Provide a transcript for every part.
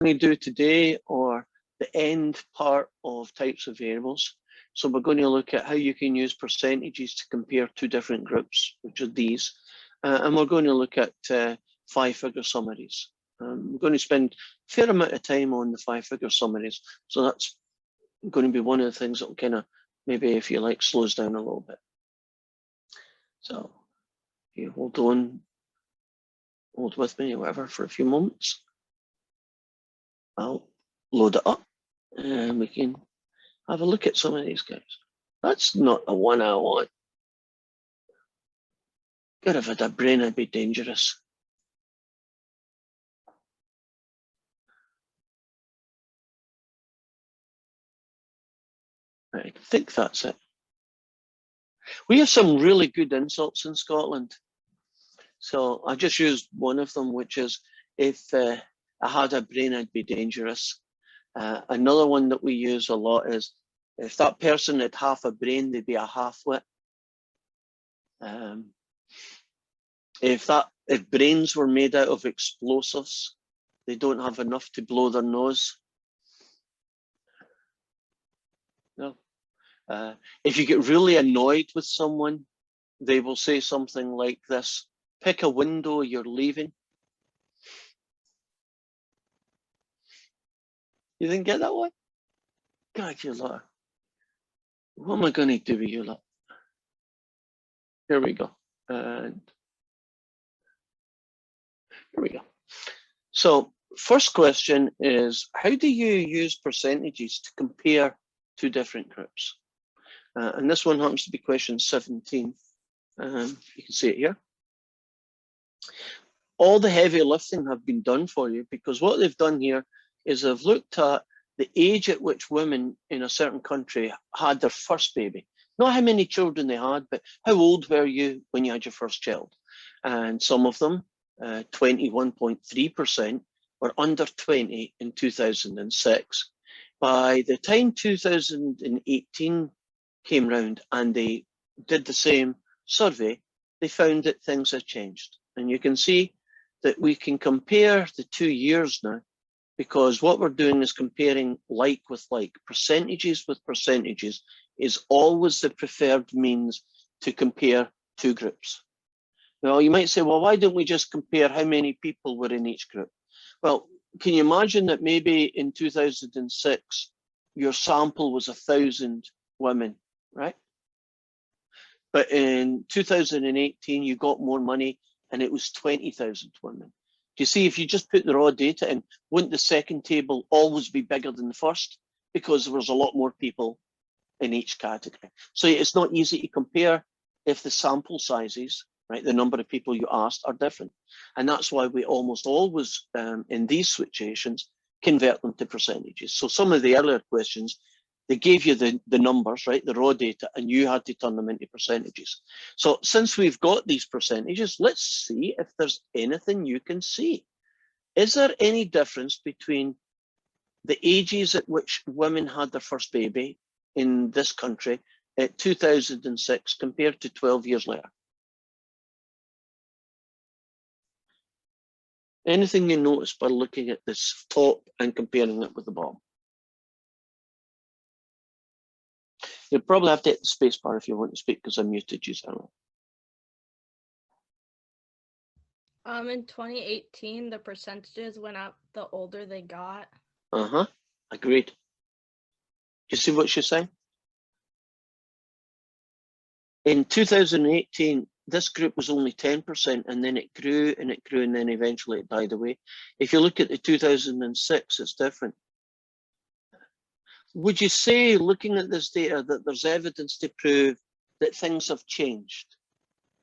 going to do today, or the end part of types of variables. So we're going to look at how you can use percentages to compare two different groups, which are these. And we're going to look at 5-figure summaries. We're going to spend a fair amount of time on the 5-figure summaries. So that's going to be one of the things that will kind of, maybe if you like, slows down a little bit. So you hold with me, or whatever, for a few moments. I'll load it up and we can have a look at some of these guys. That's not the one I want. God, if I had a brain, I'd be dangerous. Right, I think that's it. We have some really good insults in Scotland. So I just used one of them, which is, if I had a brain, I'd be dangerous. Another one that we use a lot is, if that person had half a brain, they'd be a half-wit. If brains were made out of explosives, they don't have enough to blow their nose. No. If you get really annoyed with someone, they will say something like this: pick a window, you're leaving. You didn't get that one? God, you lot. What am I going to do with you lot? Here we go. And here we go. So first question is, how do you use percentages to compare two different groups? And this one happens to be question 17. You can see it here. All the heavy lifting have been done for you, because what they've done here is they've looked at the age at which women in a certain country had their first baby. Not how many children they had, but how old were you when you had your first child? And some of them, 21.3%, were under 20 in 2006. By the time 2018 came round and they did the same survey, they found that things had changed. And you can see that we can compare the 2 years now, because what we're doing is comparing like with like. Percentages with percentages is always the preferred means to compare two groups. Now, you might say, well, why don't we just compare how many people were in each group? Well, can you imagine that maybe in 2006, your sample was 1,000 women, right? But in 2018, you got more money and it was 20,000 women. Do you see, if you just put the raw data in, wouldn't the second table always be bigger than the first? Because there was a lot more people in each category. So it's not easy to compare if the sample sizes, right, the number of people you asked, are different. And that's why we almost always, in these situations, convert them to percentages. So some of the earlier questions, they gave you the numbers, right, the raw data, and you had to turn them into percentages. So since we've got these percentages, let's see if there's anything you can see. Is there any difference between the ages at which women had their first baby in this country at 2006 compared to 12 years later? Anything you notice by looking at this top and comparing it with the bottom? You'll probably have to hit the space bar if you want to speak, because I muted you, Sarah. In 2018, the percentages went up the older they got. Agreed. Do you see what she's saying? In 2018, this group was only 10%, and then it grew and it grew, and then eventually it died away. If you look at the 2006, it's different. Would you say, looking at this data, that there's evidence to prove that things have changed?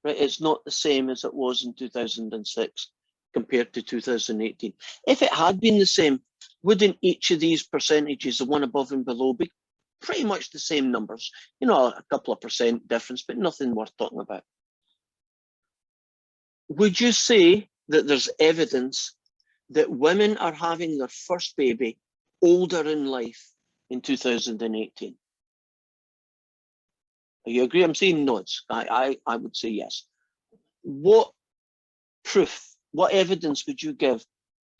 Right, it's not the same as it was in 2006 compared to 2018. If it had been the same, wouldn't each of these percentages, the one above and below, be pretty much the same numbers? You know, a couple of percent difference, but nothing worth talking about. Would you say that there's evidence that women are having their first baby older in life in 2018? Do you agree? I'm seeing nods. I would say yes. What proof, what evidence would you give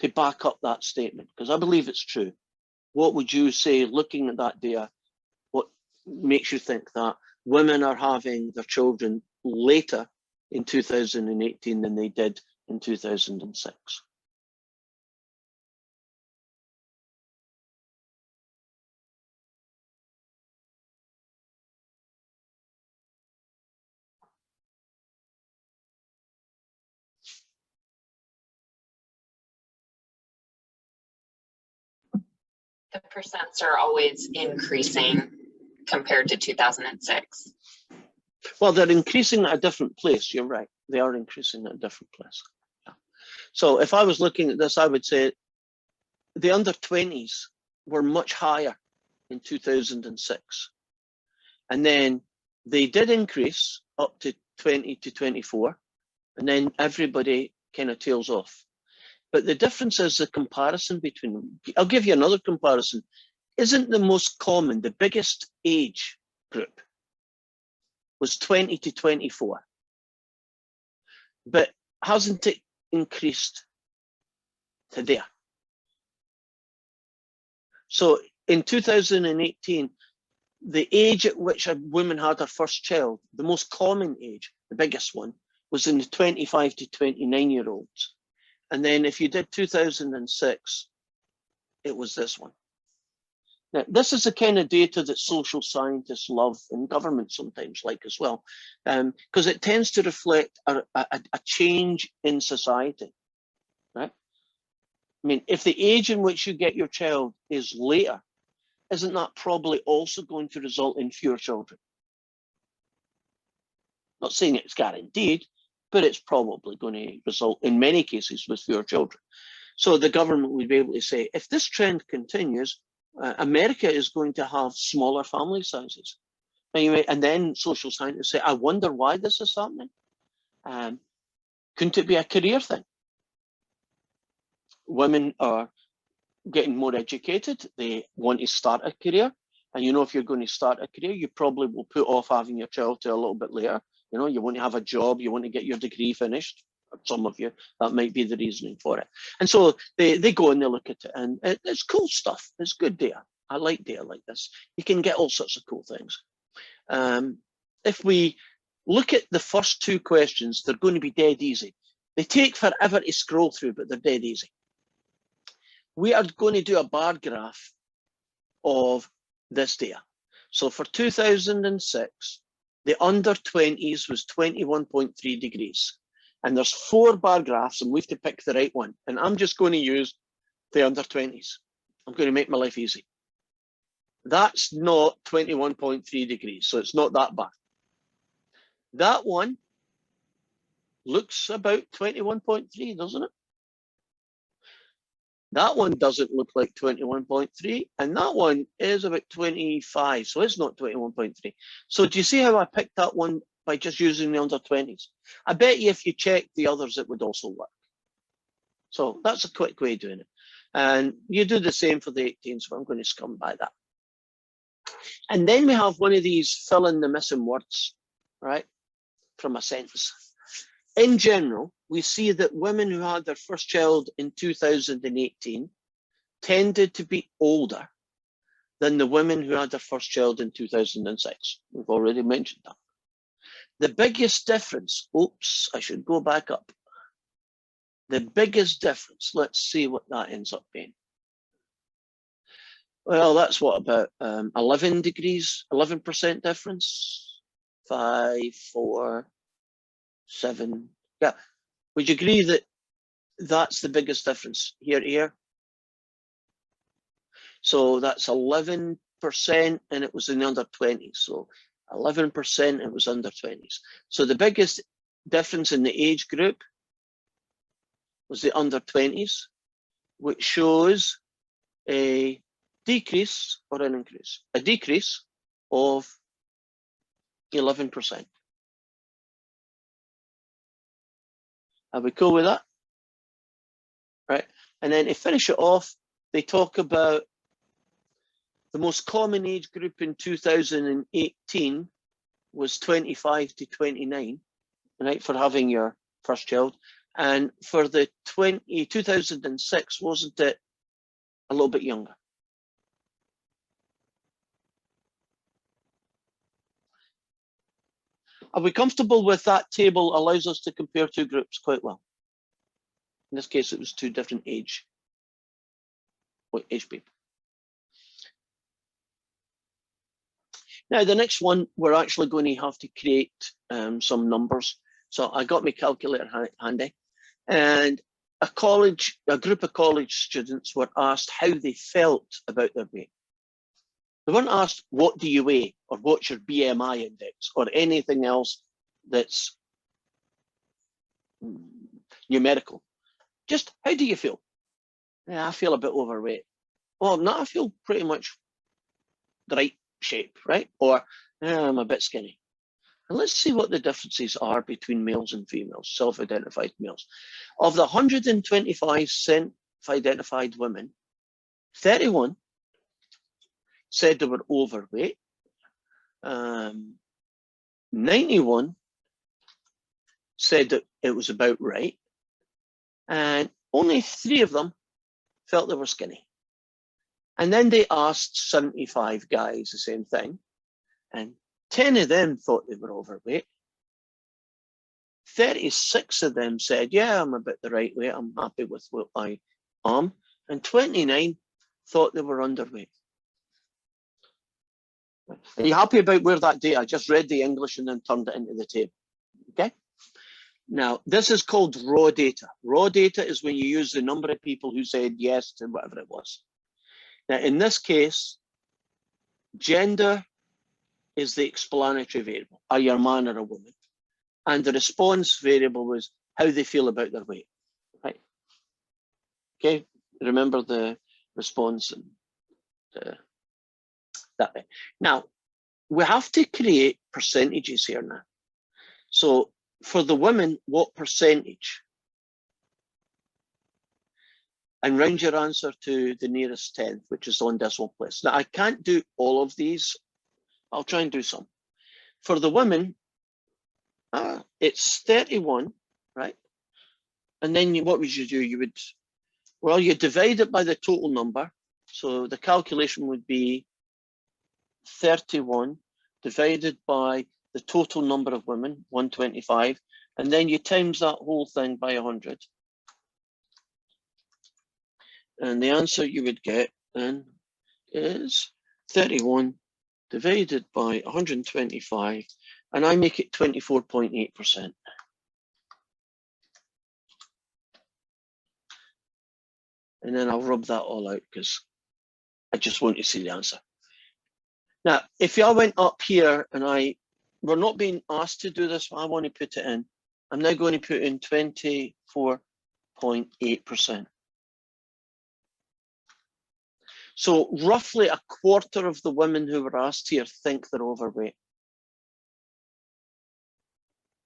to back up that statement? Because I believe it's true. What would you say, looking at that data, what makes you think that women are having their children later in 2018 than they did in 2006? The percents are always increasing compared to 2006. Well, they're increasing at a different place. You're right. They are increasing at a different place. Yeah. So if I was looking at this, I would say the under 20s were much higher in 2006. And then they did increase up to 20 to 24. And then everybody kind of tails off. But the difference is the comparison between them. I'll give you another comparison. Isn't the most common, the biggest age group was 20 to 24. But hasn't it increased to there? So in 2018, the age at which a woman had her first child, the most common age, the biggest one, was in the 25 to 29-year-olds. And then if you did 2006, it was this one. Now, this is the kind of data that social scientists love and government sometimes like as well, because it tends to reflect a change in society, right? I mean, if the age in which you get your child is later, isn't that probably also going to result in fewer children? Not saying it's guaranteed, but it's probably going to result in many cases with fewer children. So the government would be able to say, if this trend continues, America is going to have smaller family sizes. Anyway, and then social scientists say, I wonder why this is happening. Couldn't it be a career thing? Women are getting more educated. They want to start a career. And you know, if you're going to start a career, you probably will put off having your child to a little bit later. You know, you want to have a job, you want to get your degree finished. Some of you, that might be the reasoning for it. And so they go and they look at it, and it's cool stuff. It's good data. I like data like this. You can get all sorts of cool things. If we look at the first two questions, they're going to be dead easy. They take forever to scroll through, but they're dead easy. We are going to do a bar graph of this data. So for 2006, the under 20s was 21.3 degrees. And there's 4 bar graphs, and we have to pick the right one. And I'm just going to use the under 20s. I'm going to make my life easy. That's not 21.3 degrees, so it's not that bad. That one looks about 21.3, doesn't it? That one doesn't look like 21.3, and that one is about 25, so it's not 21.3. So do you see how I picked that one by just using the under 20s? I bet you if you check the others, it would also work. So that's a quick way of doing it. And you do the same for the 18s, so I'm going to scum by that. And then we have one of these fill in the missing words, right, from a sentence. In general, we see that women who had their first child in 2018 tended to be older than the women who had their first child in 2006. We've already mentioned that. The biggest difference, oops, I should go back up. The biggest difference, let's see what that ends up being. Well, that's what, about 11 degrees, 11% difference, 5, 4, 7, yeah. Would you agree that that's the biggest difference here to here? So that's 11%, and it was in the under 20s. So 11%, it was under 20s. So the biggest difference in the age group was the under 20s, which shows a decrease or an increase, a decrease of 11%. Are we cool with that? Right. And then to finish it off, they talk about the most common age group in 2018 was 25 to 29, right, for having your first child. And for the 2006, wasn't it a little bit younger? Are we comfortable with that table? Allows us to compare two groups quite well. In this case, it was two different age people. Now, the next one, we're actually going to have to create some numbers. So I got my calculator handy, and a group of college students were asked how they felt about their weight. They weren't asked, what do you weigh, or what's your BMI index, or anything else that's numerical. Just, how do you feel? Yeah, I feel a bit overweight. Well, no, I feel pretty much the right shape, right? Or I'm a bit skinny. And let's see what the differences are between males and females, self-identified males. Of the 125 self-identified women, 31 said they were overweight. 91 said that it was about right. And only 3 of them felt they were skinny. And then they asked 75 guys the same thing. And 10 of them thought they were overweight. 36 of them said, yeah, I'm a bit the right weight. I'm happy with what I am. And 29 thought they were underweight. Are you happy about where that data? I just read the English and then turned it into the table. Okay. Now, this is called raw data. Raw data is when you use the number of people who said yes to whatever it was. Now, in this case, gender is the explanatory variable. Are you a man or a woman? And the response variable was how they feel about their weight. Right? Okay. Remember the response and that way. Now, we have to create percentages here now. So for the women, what percentage? And round your answer to the nearest tenth, which is on decimal place. Now, I can't do all of these. I'll try and do some. For the women, it's 31, right? And then what would you do? You would, well, you divide it by the total number. So the calculation would be 31 divided by the total number of women, 125, and then you times that whole thing by 100. And the answer you would get then is 31 divided by 125, and I make it 24.8%. And then I'll rub that all out because I just want to see the answer. Now, if I went up here and we're not being asked to do this, I want to put it in. I'm now going to put in 24.8%. So roughly a quarter of the women who were asked here think they're overweight.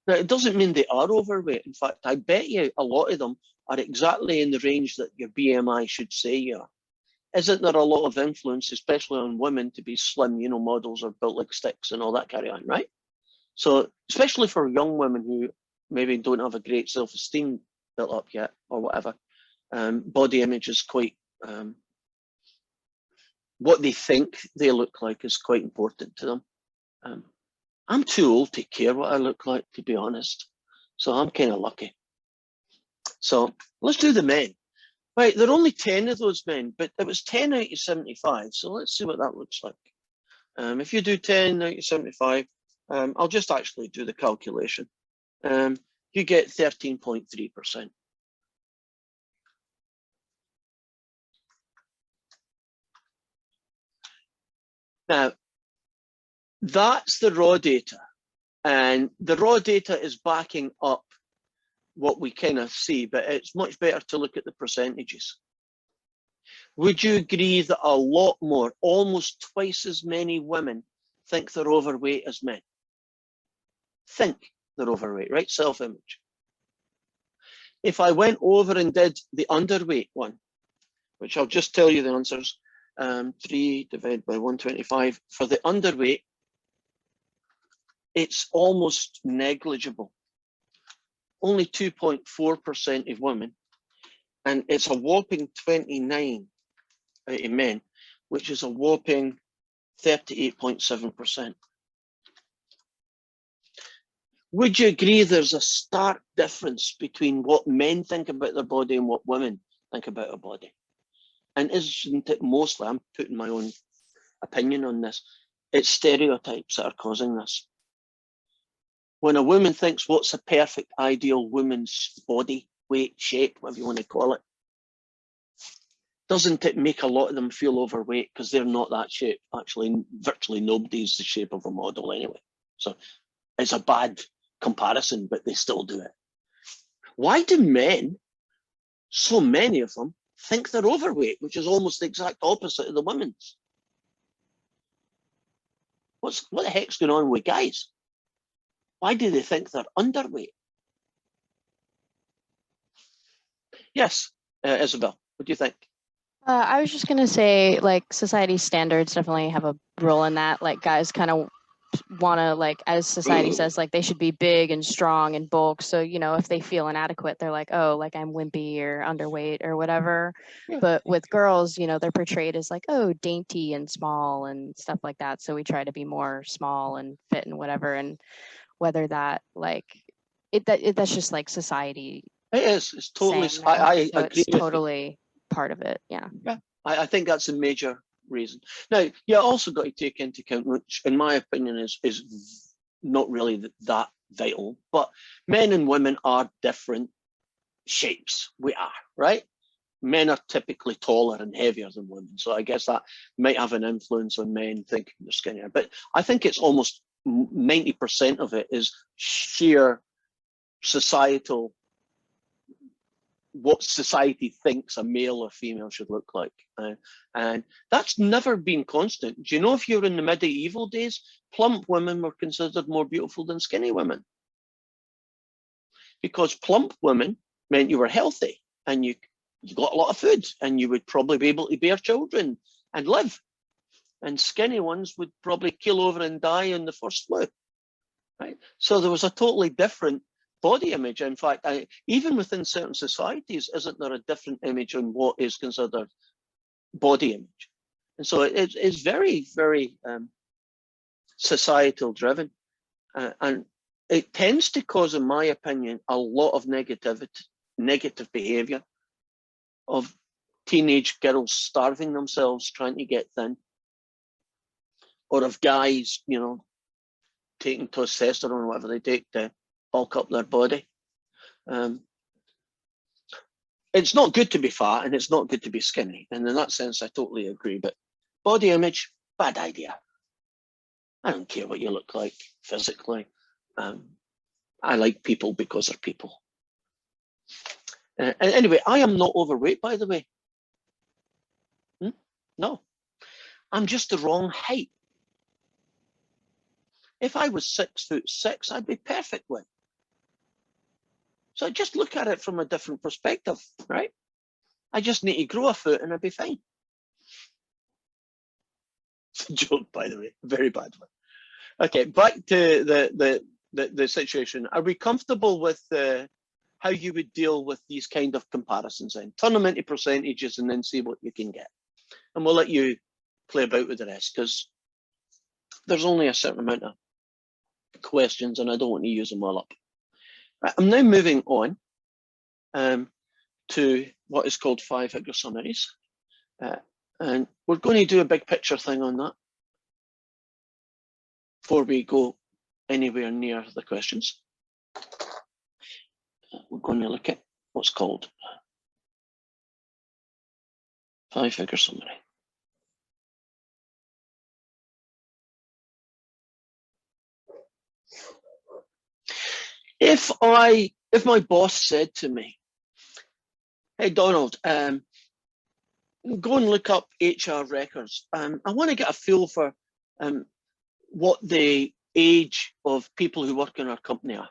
Now, it doesn't mean they are overweight. In fact, I bet you a lot of them are exactly in the range that your BMI should say you are. Isn't there a lot of influence, especially on women, to be slim, you know, models are built like sticks and all that carry on, right? So especially for young women who maybe don't have a great self-esteem built up yet or whatever, body image is quite, what they think they look like is quite important to them. I'm too old to care what I look like, to be honest. So I'm kind of lucky. So let's do the men. Right, there are only 10 of those men, but it was 10 out of 75. So let's see what that looks like. If you do 10 out of 75, I'll just actually do the calculation. You get 13.3%. Now, that's the raw data. And the raw data is backing up what we kind of see, but it's much better to look at the percentages. Would you agree that a lot more, almost twice as many women think they're overweight as men? Think they're overweight, right? Self-image. If I went over and did the underweight one, which I'll just tell you the answers, 3 divided by 125. For the underweight, it's almost negligible. only 2.4% of women, and it's a whopping 29 out of men, which is a whopping 38.7%. Would you agree there's a stark difference between what men think about their body and what women think about their body? And isn't it mostly, I'm putting my own opinion on this, it's stereotypes that are causing this. When a woman thinks what's a perfect ideal woman's body, weight, shape, whatever you want to call it, doesn't it make a lot of them feel overweight because they're not that shape? Actually, virtually nobody's the shape of a model anyway. So it's a bad comparison, but they still do it. Why do men, so many of them, think they're overweight, which is almost the exact opposite of the women's? What the heck's going on with guys? Why do they think they're underweight? Yes, Isabel, what do you think? I was just gonna say, like, society standards definitely have a role in that. Like, guys kind of want to, like, as society says, like, they should be big and strong and bulk. So, you know, if they feel inadequate, they're like, oh, like, I'm wimpy or underweight or whatever. Yeah. But with girls, you know, they're portrayed as like, oh, dainty and small and stuff like that. So we try to be more small and fit and whatever. And whether that, like, that's just like society. It is. It's totally. saying that. I So agree it's with you. totally part of it. Yeah. I think that's a major reason. Now, you also got to take into account, which in my opinion is not really that vital, but men and women are different shapes. We are, right? Men are typically taller and heavier than women. So I guess that might have an influence on men thinking they're skinnier. But I think it's almost 90% of it is sheer societal, what society thinks a male or female should look like. And that's never been constant. Do you know, if you're in the medieval days, plump women were considered more beautiful than skinny women? Because plump women meant you were healthy and you got a lot of food and you would probably be able to bear children and live. And skinny ones would probably keel over and die in the first flu, right? So there was a totally different body image. In fact, even within certain societies, isn't there a different image on what is considered body image? And so it's very, very societal driven. And it tends to cause, in my opinion, a lot of negative behavior of teenage girls starving themselves, trying to get thin, or of guys, you know, taking testosterone or whatever they take to bulk up their body. It's not good to be fat and it's not good to be skinny. And in that sense, I totally agree. But body image, bad idea. I don't care what you look like physically. I like people because they're people. And anyway, I am not overweight, by the way. No, I'm just the wrong height. If I was 6'6", I'd be perfect with. So just look at it from a different perspective, right? I just need to grow a foot and I'd be fine. It's a joke, by the way, very bad one. Okay, back to the situation. Are we comfortable with how you would deal with these kind of comparisons then? Turn them into percentages and then see what you can get. And we'll let you play about with the rest because there's only a certain amount of questions and I don't want to use them all up. Right, I'm now moving on to what is called 5-figure summaries. And we're going to do a big picture thing on that before we go anywhere near the questions. We're going to look at what's called 5-figure summary. If my boss said to me, hey, Donald, go and look up HR records. I want to get a feel for what the age of people who work in our company are.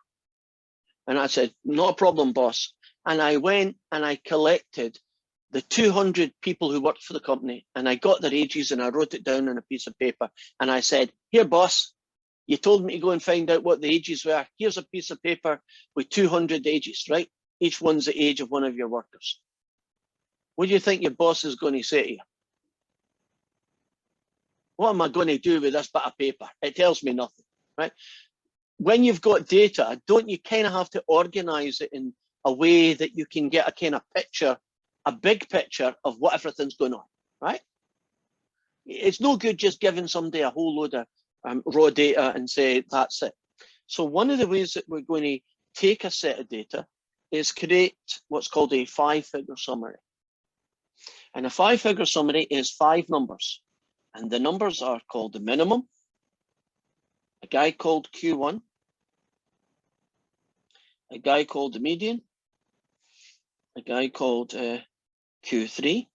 And I said, not a problem, boss. And I went and I collected the 200 people who worked for the company and I got their ages and I wrote it down on a piece of paper. And I said, here, boss, You told me to go and find out what the ages were. Here's a piece of paper with 200 ages, right? Each one's the age of one of your workers. What do you think your boss is going to say to you? What am I going to do with this bit of paper? It tells me nothing, right? When you've got data, don't you kind of have to organize it in a way that you can get a kind of picture, a big picture of what everything's going on, right? It's no good just giving somebody a whole load of raw data and say, that's it. So one of the ways that we're going to take a set of data is create what's called a 5-figure summary. And a 5-figure summary is 5 numbers. And the numbers are called the minimum, a guy called Q1, a guy called the median, a guy called Q3,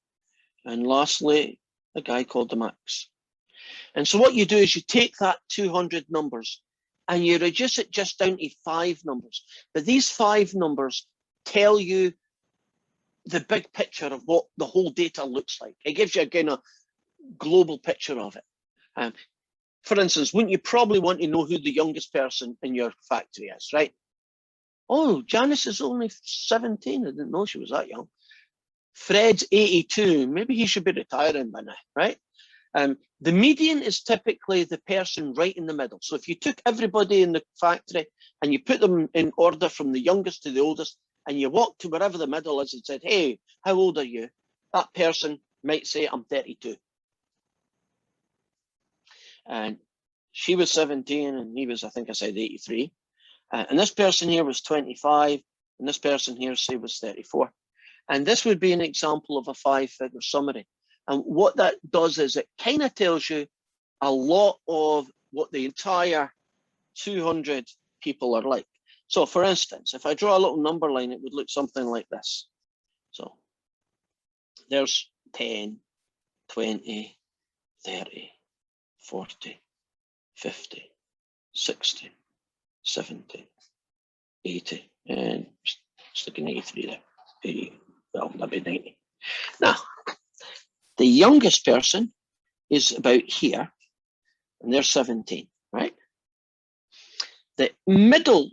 and lastly, a guy called the max. And so what you do is you take that 200 numbers and you reduce it just down to 5 numbers. But these 5 numbers tell you the big picture of what the whole data looks like. It gives you a kind of global picture of it. For instance, wouldn't you probably want to know who the youngest person in your factory is, right? Oh, Janice is only 17. I didn't know she was that young. Fred's 82. Maybe he should be retiring by now, right? The median is typically the person right in the middle. So if you took everybody in the factory and you put them in order from the youngest to the oldest, and you walked to wherever the middle is and said, hey, how old are you? That person might say, I'm 32. And she was 17 and he was, I think I said 83. And this person here was 25 and this person here, say, was 34. And this would be an example of a 5-figure summary. And what that does is it kind of tells you a lot of what the entire 200 people are like. So for instance, if I draw a little number line, it would look something like this. So there's 10, 20, 30, 40, 50, 60, 70, 80, and sticking 83 there. 80, well, that'd be 90. Now, the youngest person is about here, and they're 17, right? The middle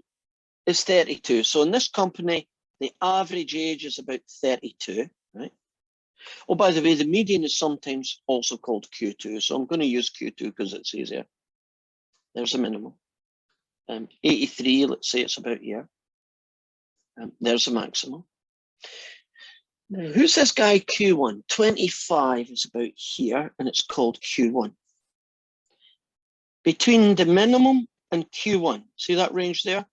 is 32. So in this company, the average age is about 32, right? Oh, by the way, the median is sometimes also called Q2. So I'm going to use Q2 because it's easier. There's a minimum. 83, let's say it's about here. There's a maximum. Now, who's this guy Q1? 25 is about here, and it's called Q1. Between the minimum and Q1, see that range there?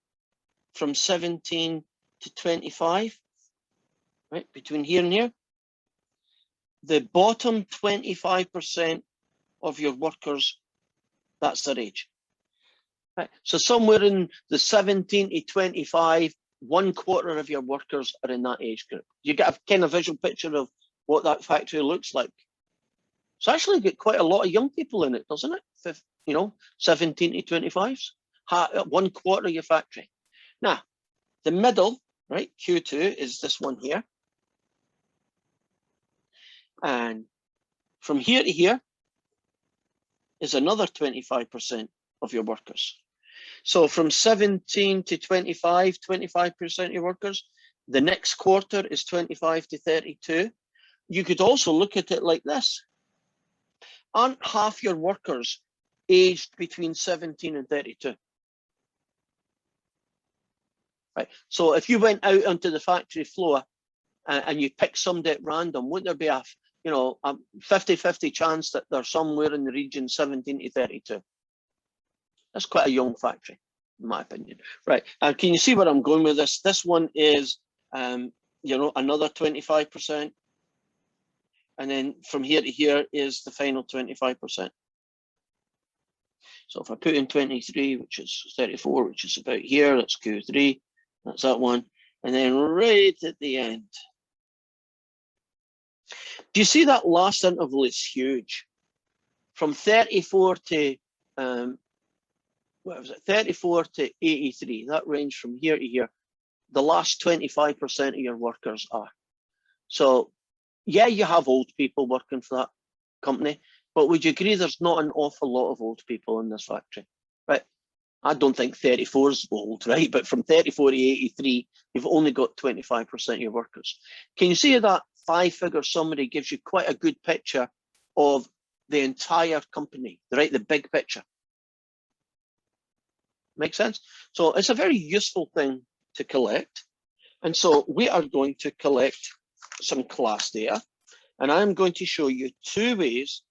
From 17 to 25, right? Between here and here. The bottom 25% of your workers, that's their age. Right? So somewhere in the 17 to 25, 1/4 of your workers are in that age group. You get a kind of visual picture of what that factory looks like. It's actually got quite a lot of young people in it, doesn't it? You know, 17 to 25s, 1/4 of your factory. Now, the middle, right, Q2 is this one here. And from here to here is another 25% of your workers. So from 17 to 25, 25% of your workers. The next quarter is 25 to 32. You could also look at it like this. Aren't half your workers aged between 17 and 32? Right. So if you went out onto the factory floor and you pick somebody at random, wouldn't there be a 50-50 chance that they're somewhere in the region 17 to 32? That's quite a young factory, in my opinion. Right. Can you see where I'm going with this? This one is, another 25%. And then from here to here is the final 25%. So if I put in 23, which is 34, which is about here, that's Q3, that's that one. And then right at the end, do you see that last interval is huge? From 34 to, 34 to 83, that range from here to here, the last 25% of your workers are. So yeah, you have old people working for that company, but would you agree there's not an awful lot of old people in this factory, right? I don't think 34 is old, right? But from 34 to 83, you've only got 25% of your workers. Can you see that 5-figure summary gives you quite a good picture of the entire company, right? The big picture. Make sense? So it's a very useful thing to collect. And so we are going to collect some class data, and I'm going to show you 2 ways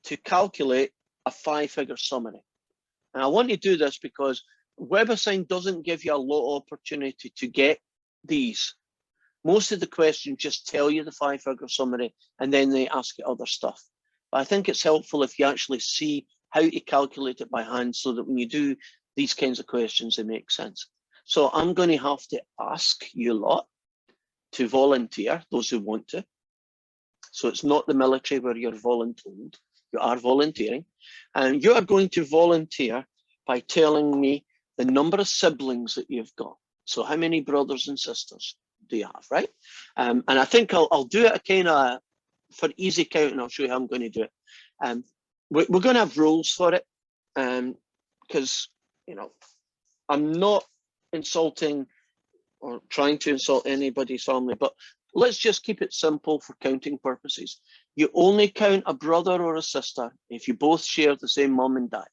to calculate a 5-figure summary. And I want to do this because WebAssign doesn't give you a lot of opportunity to get these. Most of the questions just tell you the 5-figure summary, and then they ask you other stuff. But I think it's helpful if you actually see how to calculate it by hand, so that when you do these kinds of questions, they make sense. So I'm going to have to ask you lot to volunteer, those who want to. So it's not the military where you're voluntold, you are volunteering. And you are going to volunteer by telling me the number of siblings that you've got. So how many brothers and sisters do you have, right? And I think I'll do it kind of for easy counting. I'll show you how I'm going to do it. We're going to have rules for it, because, you know, I'm not insulting or trying to insult anybody's family, but let's just keep it simple for counting purposes. You only count a brother or a sister if you both share the same mum and dad.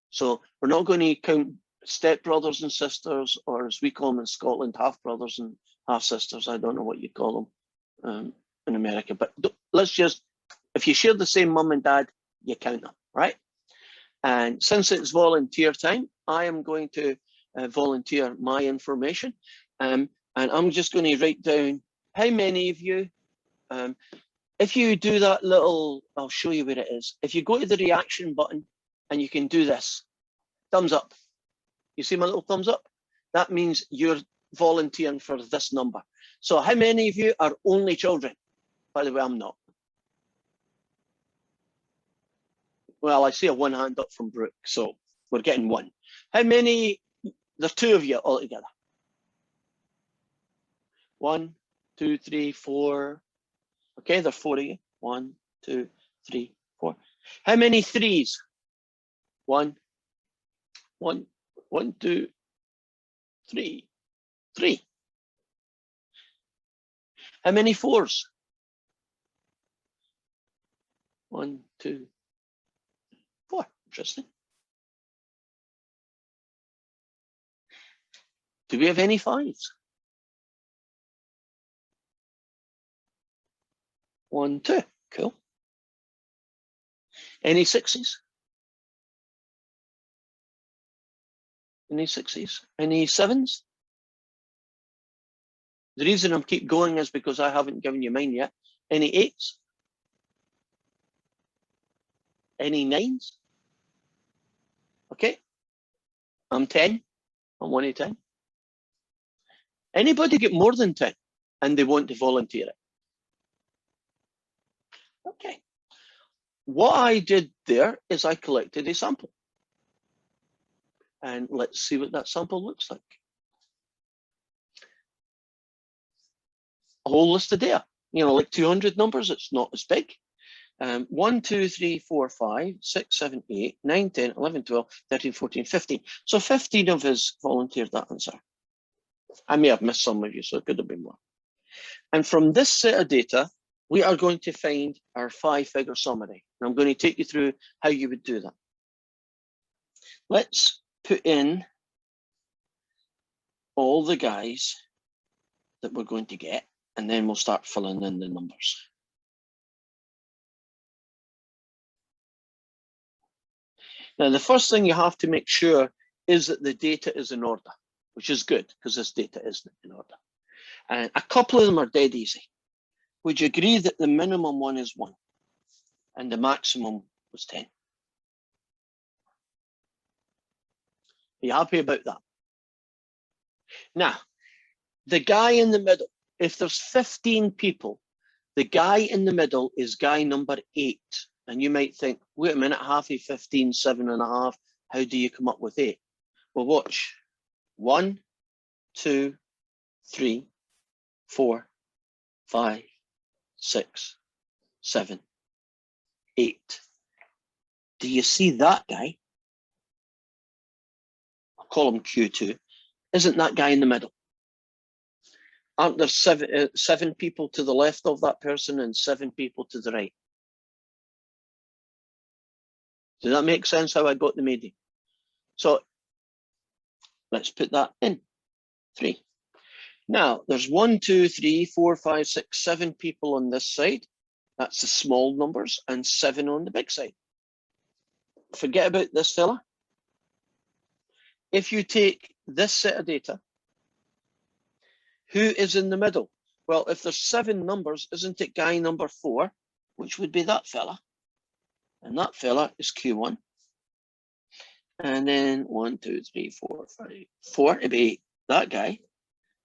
So we're not going to count step brothers and sisters, or as we call them in Scotland, half brothers and half sisters. I don't know what you call them in America, but let's just, if you share the same mum and dad, you count them, right? And since it's volunteer time, I am going to volunteer my information. And I'm just going to write down how many of you, if you do that little, I'll show you where it is. If you go to the reaction button and you can do this, thumbs up. You see my little thumbs up? That means you're volunteering for this number. So how many of you are only children? By the way, I'm not. Well, I see a 1 hand up from Brooke, so we're getting 1. How many? There's 2 of you all together. 1, 2, 3, 4. Okay, there's 4 of you. 1, 2, 3, 4. How many 3s? 1, 1, 1, 2, 3, 3. How many 4s? 1, 2, 4. Interesting. Do we have any 5s? 1, 2. Cool. Any 6s? Any 6s? Any 7s? The reason I'm keep going is because I haven't given you mine yet. Any 8s? Any 9s? Okay. I'm 10. I'm 1 of 10. Anybody get more than 10 and they want to volunteer it? Okay. What I did there is I collected a sample. And let's see what that sample looks like. A whole list of data, you know, like 200 numbers. It's not as big. 1, 2, 3, 4, 5, 6, 7, 8, 9, 10, 11, 12, 13, 14, 15. So 15 of us volunteered that answer. I may have missed some of you, so it could have been more. And from this set of data, we are going to find our 5-figure summary. And I'm going to take you through how you would do that. Let's put in all the guys that we're going to get, and then we'll start filling in the numbers. Now, the first thing you have to make sure is that the data is in order, which is good because this data isn't in order. And a couple of them are dead easy. Would you agree that the minimum one is 1 and the maximum was 10? Are you happy about that? Now, the guy in the middle, if there's 15 people, the guy in the middle is guy number 8. And you might think, wait a minute, half of 15, 7.5. How do you come up with 8? Well, watch. 1, 2, 3, 4, 5, 6, 7, 8. Do you see that guy? column Q2, isn't that guy in the middle? Aren't there seven people to the left of that person and 7 people to the right? Does that make sense how I got the median? So let's put that in, 3. Now there's 1, 2, 3, 4, 5, 6, 7 people on this side. That's the small numbers, and 7 on the big side. Forget about this fella. If you take this set of data, who is in the middle? Well, if there's 7 numbers, isn't it guy number 4, which would be that fella? And that fella is Q1. And then 1, 2, 3, 4, 5, 4 to be that guy,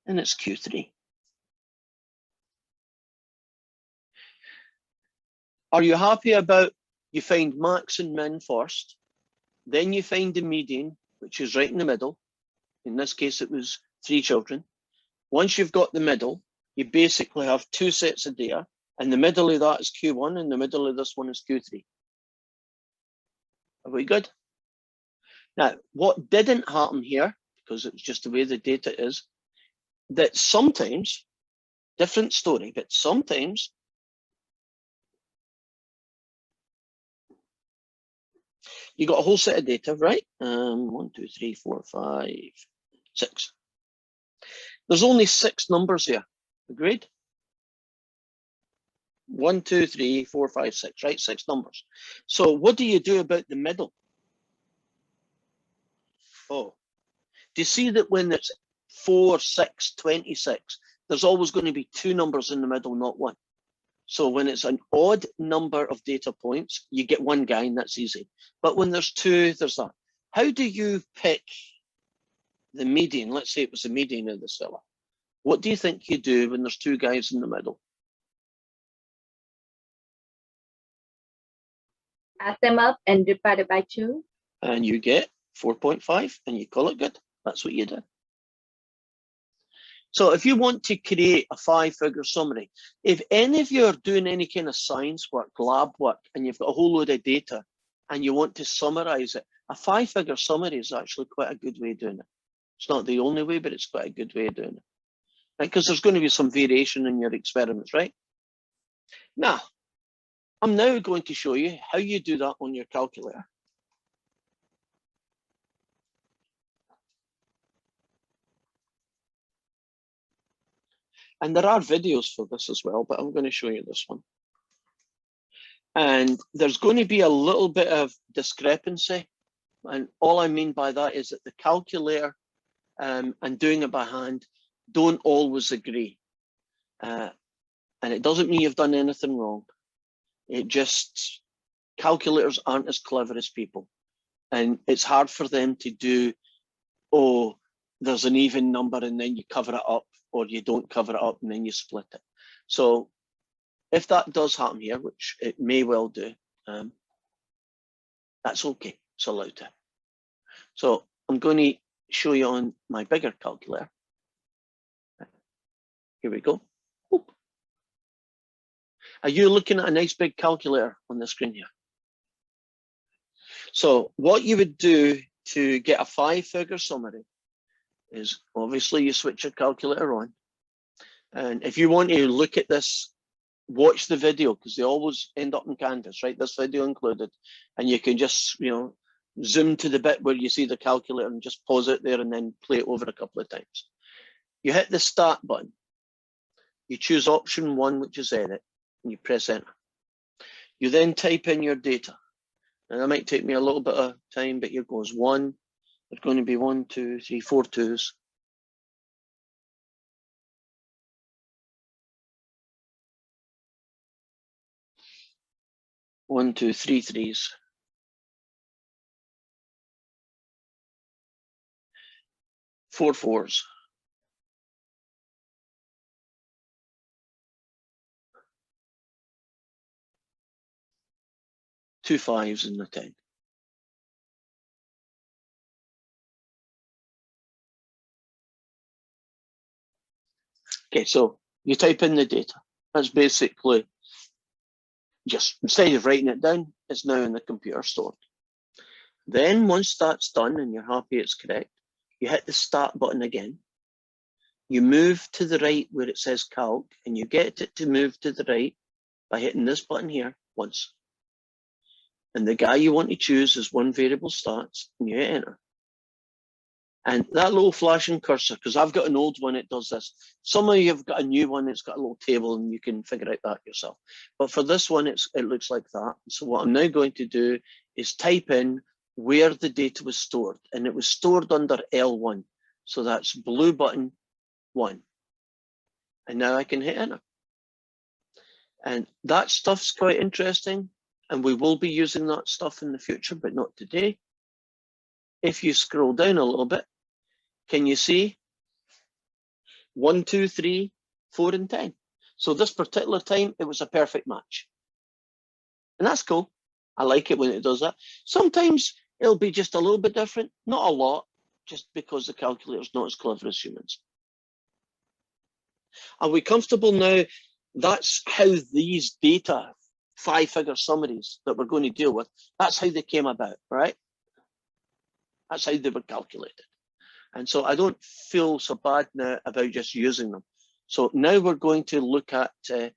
and it's Q3. Are you happy about you find max and min first, then you find the median, which is right in the middle. In this case, it was 3 children. Once you've got the middle, you basically have 2 sets of data, and the middle of that is Q1, and the middle of this one is Q3. Are we good? Now, what didn't happen here, because it's just the way the data is, that sometimes, different story, but sometimes you got a whole set of data, right? 1, 2, 3, 4, 5, 6. There's only 6 numbers here. Agreed? 1, 2, 3, 4, 5, 6, right? 6 numbers. So what do you do about the middle? Oh, do you see that when it's 4, 6, 26, there's always going to be 2 numbers in the middle, not 1. So when it's an odd number of data points, you get 1 guy, and that's easy. But when there's 2, there's that. How do you pick the median? Let's say it was the median of this fella. What do you think you do when there's 2 guys in the middle? Add them up and divide it by 2. And you get 4.5, and you call it good. That's what you do. So if you want to create a 5-figure summary, if any of you are doing any kind of science work, lab work, and you've got a whole load of data and you want to summarize it, a 5-figure summary is actually quite a good way of doing it. It's not the only way, but it's quite a good way of doing it. Because there's going to be some variation in your experiments, right? Now, I'm now going to show you how you do that on your calculator. And there are videos for this as well, but I'm going to show you this one. And there's going to be a little bit of discrepancy. And all I mean by that is that the calculator and doing it by hand don't always agree. And it doesn't mean you've done anything wrong. It just, calculators aren't as clever as people. And it's hard for them to do, oh, there's an even number and then you cover it up, or you don't cover it up and then you split it. So if that does happen here, which it may well do, that's okay, it's allowed to. So I'm going to show you on my bigger calculator. Here we go. Oop. Are you looking at a nice big calculator on the screen here? So what you would do to get a 5-figure summary is obviously you switch your calculator on. And if you want to look at this, watch the video, because they always end up in Canvas, right? This video included. And you can just, zoom to the bit where you see the calculator and just pause it there and then play it over a couple of times. You hit the start button. You choose option 1, which is edit, and you press enter. You then type in your data. And that might take me a little bit of time, but here goes 1. There's going to be 1, 2, 3, 4 2s. One, 2, 3 3s. 4 4s. 2 5s and a 10. Okay, so you type in the data. That's basically just, instead of writing it down, it's now in the computer stored. Then once that's done and you're happy it's correct, you hit the start button again. You move to the right where it says calc, and you get it to move to the right by hitting this button here once. And the guy you want to choose is one variable starts, and you hit enter. And that little flashing cursor, because I've got an old one, it does this. Some of you have got a new one, it's got a little table and you can figure out that yourself. But for this one, it looks like that. So what I'm now going to do is type in where the data was stored, and it was stored under L1. So that's blue button 1. And now I can hit enter. And that stuff's quite interesting, and we will be using that stuff in the future, but not today. If you scroll down a little bit, can you see 1, 2, 3, 4, and 10? So this particular time, it was a perfect match. And that's cool. I like it when it does that. Sometimes it'll be just a little bit different, not a lot, just because the calculator's not as clever as humans. Are we comfortable now? That's how these data, 5-figure summaries that we're going to deal with, that's how they came about, right? That's how they were calculated. And so I don't feel so bad now about just using them. So now we're going to look at the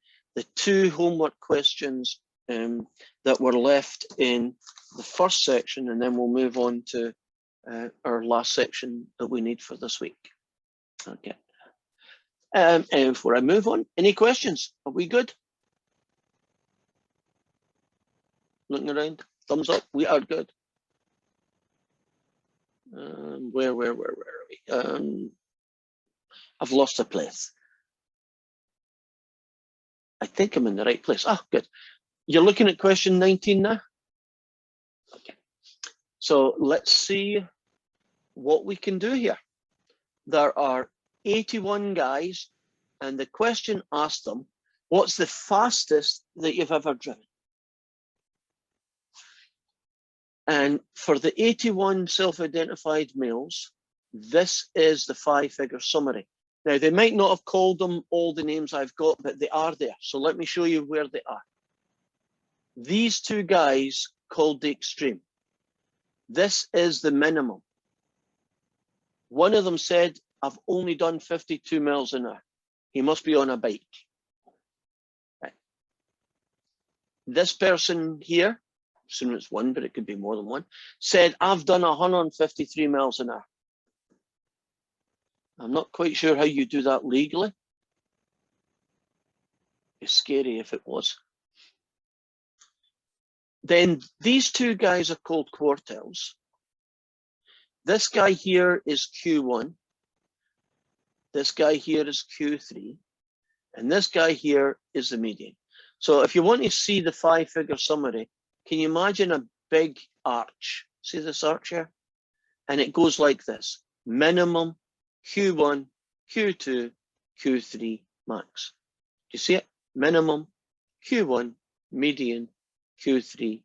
2 homework questions that were left in the first section, and then we'll move on to our last section that we need for this week. Okay. And before I move on, any questions? Are we good? Looking around, thumbs up, we are good. Where are we? I've lost a place. I think I'm in the right place. Ah, good. You're looking at question 19 now? Okay. So let's see what we can do here. There are 81 guys, and the question asked them, what's the fastest that you've ever driven? And for the 81 self-identified males, this is the 5-figure summary. Now, they might not have called them all the names I've got, but they are there. So let me show you where they are. These 2 guys called the extreme. This is the minimum. One of them said, I've only done 52 miles an hour. He must be on a bike. Right. This person here, assume it's one, but it could be more than one, said, I've done 153 miles an hour. I'm not quite sure how you do that legally. It's scary if it was. Then these 2 guys are called quartiles. This guy here is Q1. This guy here is Q3. And this guy here is the median. So if you want to see the 5-figure summary, can you imagine a big arch? See this arch here? And it goes like this: minimum, Q1, Q2, Q3, max. Do you see it? Minimum, Q1, median, Q3,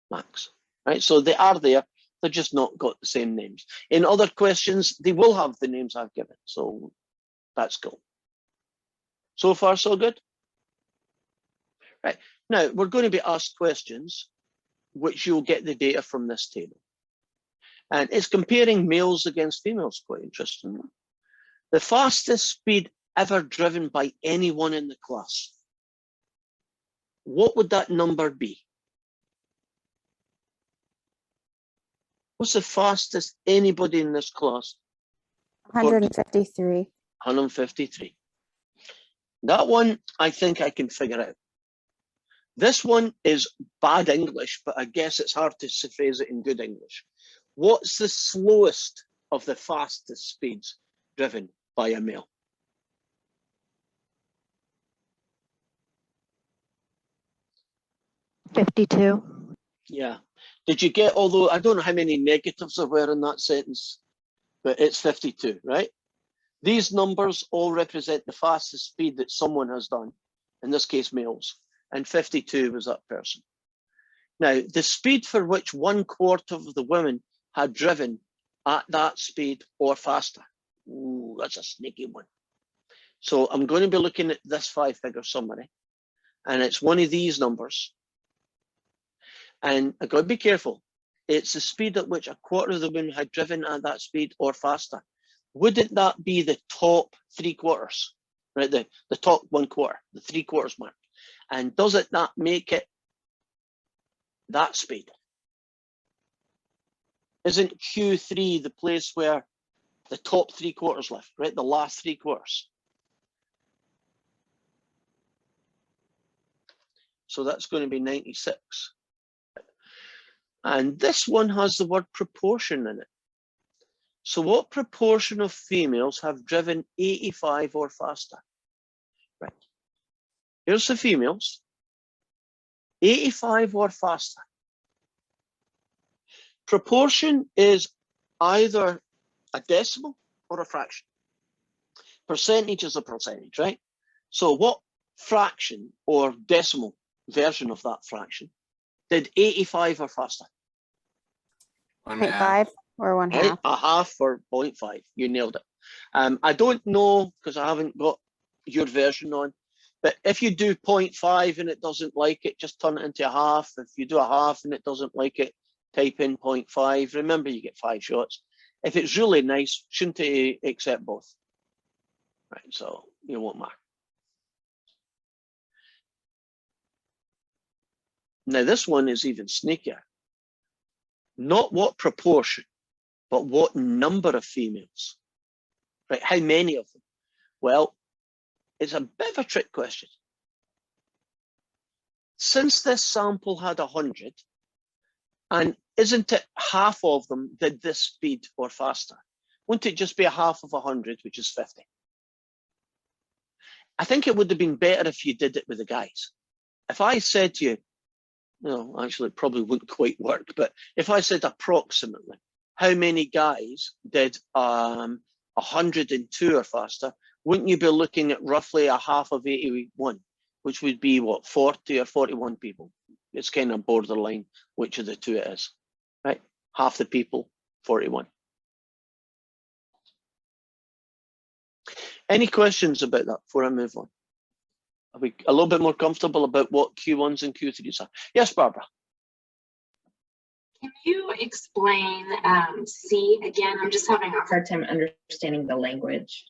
max. Right? So they are there. They're just not got the same names. In other questions, they will have the names I've given. So that's cool. So far, so good? Right. Now, we're going to be asked questions, which you'll get the data from this table. And it's comparing males against females, quite interesting. The fastest speed ever driven by anyone in the class. What would that number be? What's the fastest anybody in this class? 153. 153. That one, I think I can figure out. This one is bad English, but I guess it's hard to phrase it in good English. What's the slowest of the fastest speeds driven by a male? $52. Yeah. Did you get, although I don't know how many negatives there were in that sentence, but it's 52, right? These numbers all represent the fastest speed that someone has done, in this case males, and 52 was that person. Now, the speed for which 1/4 of the women had driven at that speed or faster. Ooh, that's a sneaky one. So I'm going to be looking at this 5-figure summary, and it's one of these numbers. And I've got to be careful. it's the speed at which a quarter of the women had driven at that speed or faster. Wouldn't that be the top 3/4, right? The top 1/4, the 3/4 mark. And does it not make it that speed? Isn't Q3 the place where the top 3/4 live, right? The last 3/4. So that's going to be 96. And this one has the word proportion in it. So what proportion of females have driven 85 or faster? Right. Here's the females. 85 or faster. Proportion is either a decimal or a fraction. Percentage is a percentage, right? So what fraction or decimal version of that fraction did 85 or faster? 0.5 or 1/2. Right? A half or 0.5. You nailed it. I don't know because I haven't got your version on, but if you do 0.5 and it doesn't like it, just turn it into a half. If you do a half and it doesn't like it, type in 0.5. Remember, you get 5 shots. If it's really nice, shouldn't it accept both? Right, so you won't matter. Now this one is even sneakier. Not what proportion, but what number of females, right? How many of them? Well, it's a bit of a trick question. Since this sample had 100, and isn't it half of them did this speed or faster? Wouldn't it just be a half of 100, which is 50? I think it would have been better if you did it with the guys. If I said to you, no, actually it probably wouldn't quite work, but if I said approximately, how many guys did 102 or faster, wouldn't you be looking at roughly a half of 81, which would be what, 40 or 41 people? It's kind of borderline which of the two it is, right? Half the people, 41. Any questions about that before I move on? Are we a little bit more comfortable about what Q1s and Q3s are? Yes, Barbara. Can you explain C again? I'm just having a hard time understanding the language.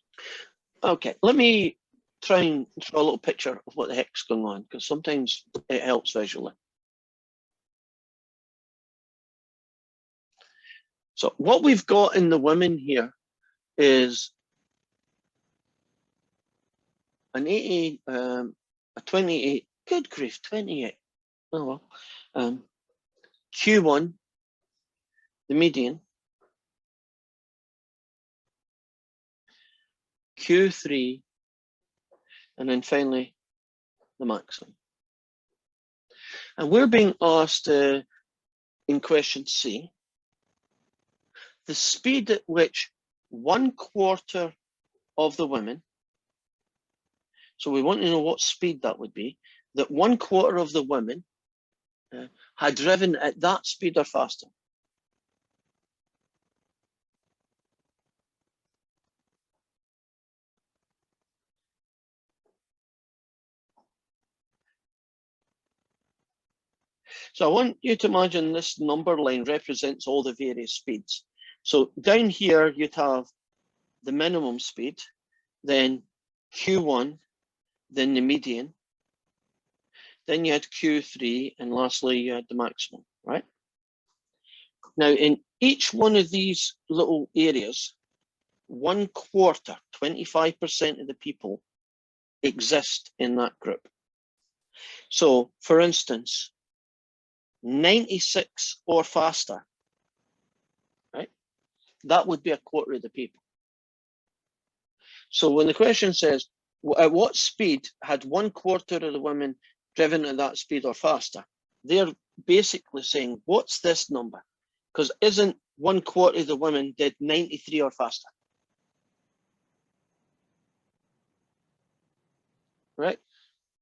Okay, let me try and draw a little picture of what the heck's going on, because sometimes it helps visually. So what we've got in the women here is an 80, a 28, good grief, 28. Oh well. Q1, the median. Q3, and then finally the maximum. And we're being asked in question C, the speed at which 1/4 of the women, so we want to know what speed that would be, that 1/4 of the women had driven at that speed or faster. So I want you to imagine this number line represents all the various speeds. So down here, you'd have the minimum speed, then Q1, then the median, then you had Q3, and lastly, you had the maximum, right? Now, in each one of these little areas, 1/4, 25% of the people exist in that group. So, for instance, 96 or faster, right? That would be 1/4 of the people. So when the question says, at what speed had 1/4 of the women driven at that speed or faster, they're basically saying, what's this number? Because isn't 1/4 of the women did 93 or faster? Right?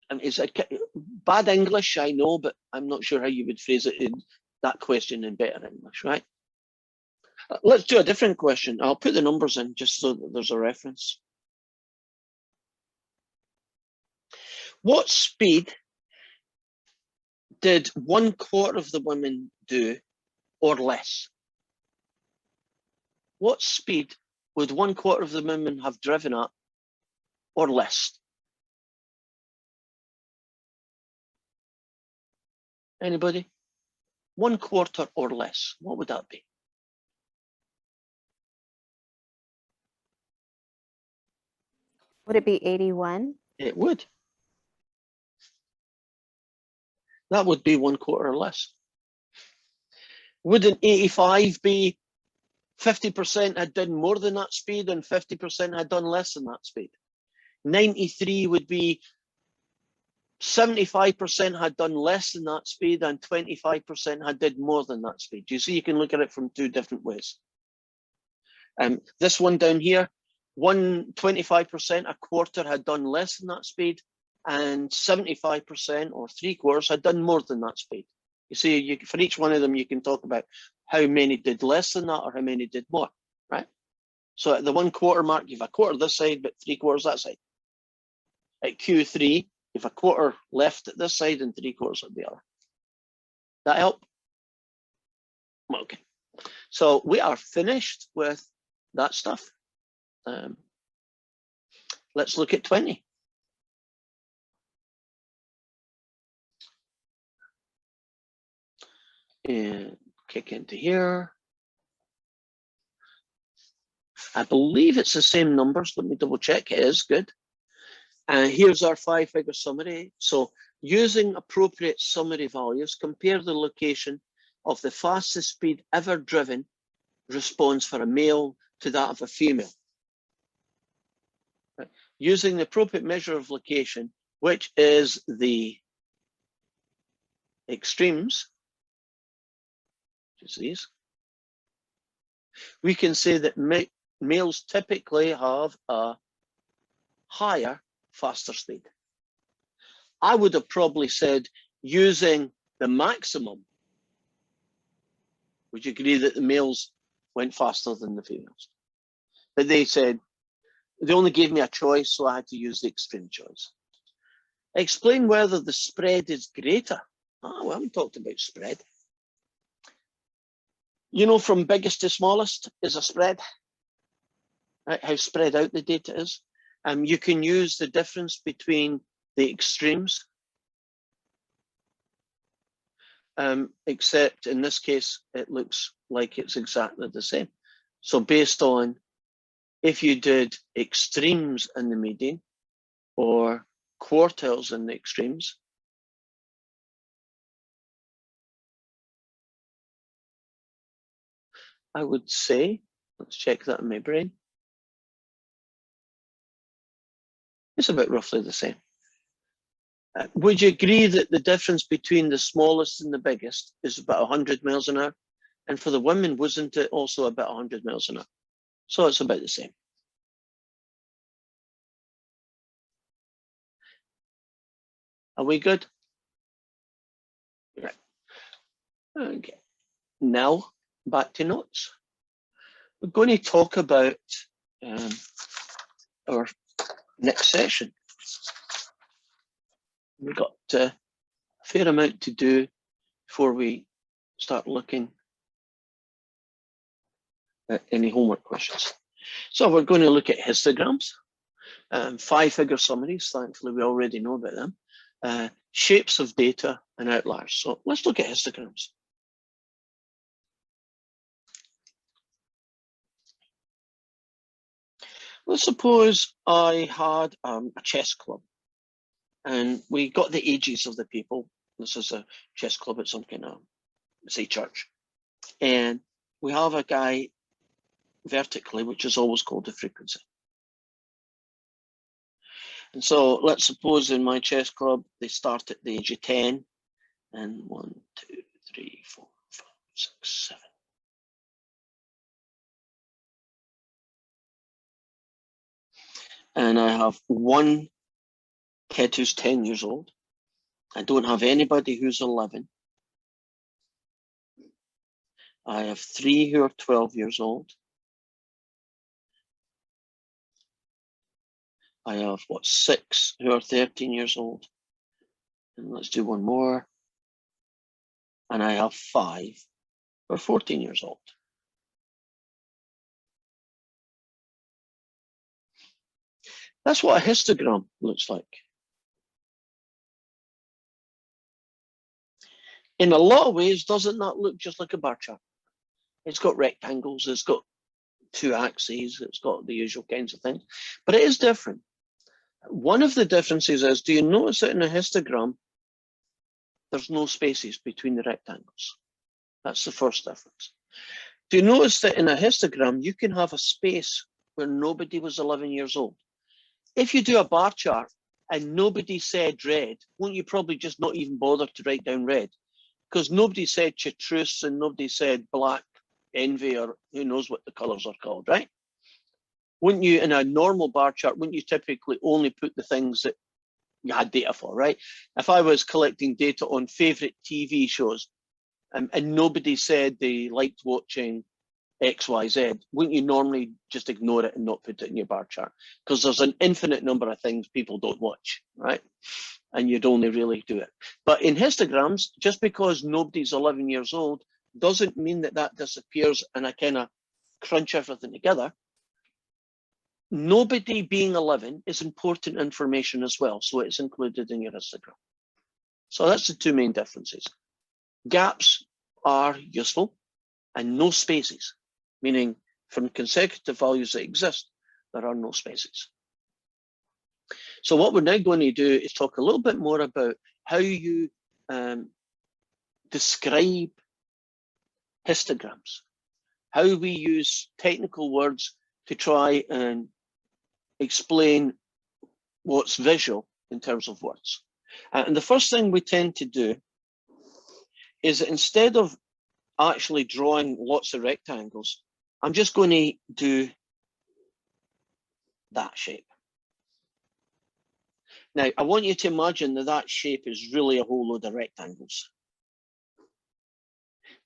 And it's a bad English, I know, but I'm not sure how you would phrase it in that question in better English, right? Let's do a different question. I'll put the numbers in just so that there's a reference. What speed did 1/4 of the women do or less. What speed would 1/4 of the women have driven at or less? Anybody? 1/4 or less. What would that be? Would it be 81? It would. That would be 1/4 or less. Wouldn't 85 be 50% had done more than that speed and 50% had done less than that speed? 93 would be 75% had done less than that speed and 25% had did more than that speed. You see, you can look at it from two different ways. This one down here, 25%, 1/4 had done less than that speed, and 75% or 3/4 had done more than that speed. You see, for each one of them, you can talk about how many did less than that or how many did more, right? So at the 1/4 mark, you've a 1/4 this side, but 3/4 that side. At Q3, you've a 1/4 left at this side and 3/4 at the other. That help? Okay. So we are finished with that stuff. Let's look at 20. And kick into here. I believe it's the same numbers. Let me double check. It is good. And here's our 5-figure summary. So using appropriate summary values, compare the location of the fastest speed ever driven response for a male to that of a female. Right. Using the appropriate measure of location, which is the extremes, which is these, we can say that males typically have a higher, faster speed. I would have probably said using the maximum. Would you agree that the males went faster than the females? But they said, they only gave me a choice, so I had to use the extreme choice. Explain whether the spread is greater. We haven't talked about spread. You know, from biggest to smallest is a spread, right? How spread out the data is. You can use the difference between the extremes, except in this case, it looks like it's exactly the same. So based on if you did extremes in the median or quartiles in the extremes, I would say, let's check that in my brain, it's about roughly the same. Would you agree that the difference between the smallest and the biggest is about 100 miles an hour? And for the women, wasn't it also about 100 miles an hour? So it's about the same. Are we good? Right. Okay. Now back to notes. We're going to talk about our next session. We've got a fair amount to do before we start looking at any homework questions. So we're going to look at histograms, 5-figure summaries. Thankfully, we already know about them. Shapes of data and outliers. So let's look at histograms. Let's suppose I had a chess club and we got the ages of the people. This is a chess club at some kind of, say, church. And we have a guy vertically, which is always called the frequency. And so let's suppose in my chess club, they start at the age of 10 and 1, 2, 3, 4, 5, 6, 7. And I have one kid who's 10 years old. I don't have anybody who's 11. I have 3 who are 12 years old. I have, 6 who are 13 years old. And let's do one more. And I have 5 or 14 years old. That's what a histogram looks like. In a lot of ways, doesn't that look just like a bar chart? It's got rectangles, it's got two axes, it's got the usual kinds of things, but it is different. One of the differences is, do you notice that in a histogram, there's no spaces between the rectangles? That's the first difference. Do you notice that in a histogram, you can have a space where nobody was 11 years old? If you do a bar chart and nobody said red, won't you probably just not even bother to write down red? Because nobody said chartreuse and nobody said black envy, or who knows what the colors are called, right? Wouldn't you, in a normal bar chart, wouldn't you typically only put the things that you had data for, right? If I was collecting data on favorite TV shows and nobody said they liked watching XYZ, wouldn't you normally just ignore it and not put it in your bar chart? Because there's an infinite number of things people don't watch, right? And you'd only really do it. But in histograms, just because nobody's 11 years old doesn't mean that that disappears and I kind of crunch everything together. Nobody being 11 is important information as well, so it's included in your histogram. So that's the two main differences. Gaps are useful and no spaces, meaning from consecutive values that exist, there are no spaces. So what we're now going to do is talk a little bit more about how you describe histograms, how we use technical words to try and explain what's visual in terms of words. And the first thing we tend to do is that instead of actually drawing lots of rectangles, I'm just going to do that shape. Now, I want you to imagine that that shape is really a whole load of rectangles.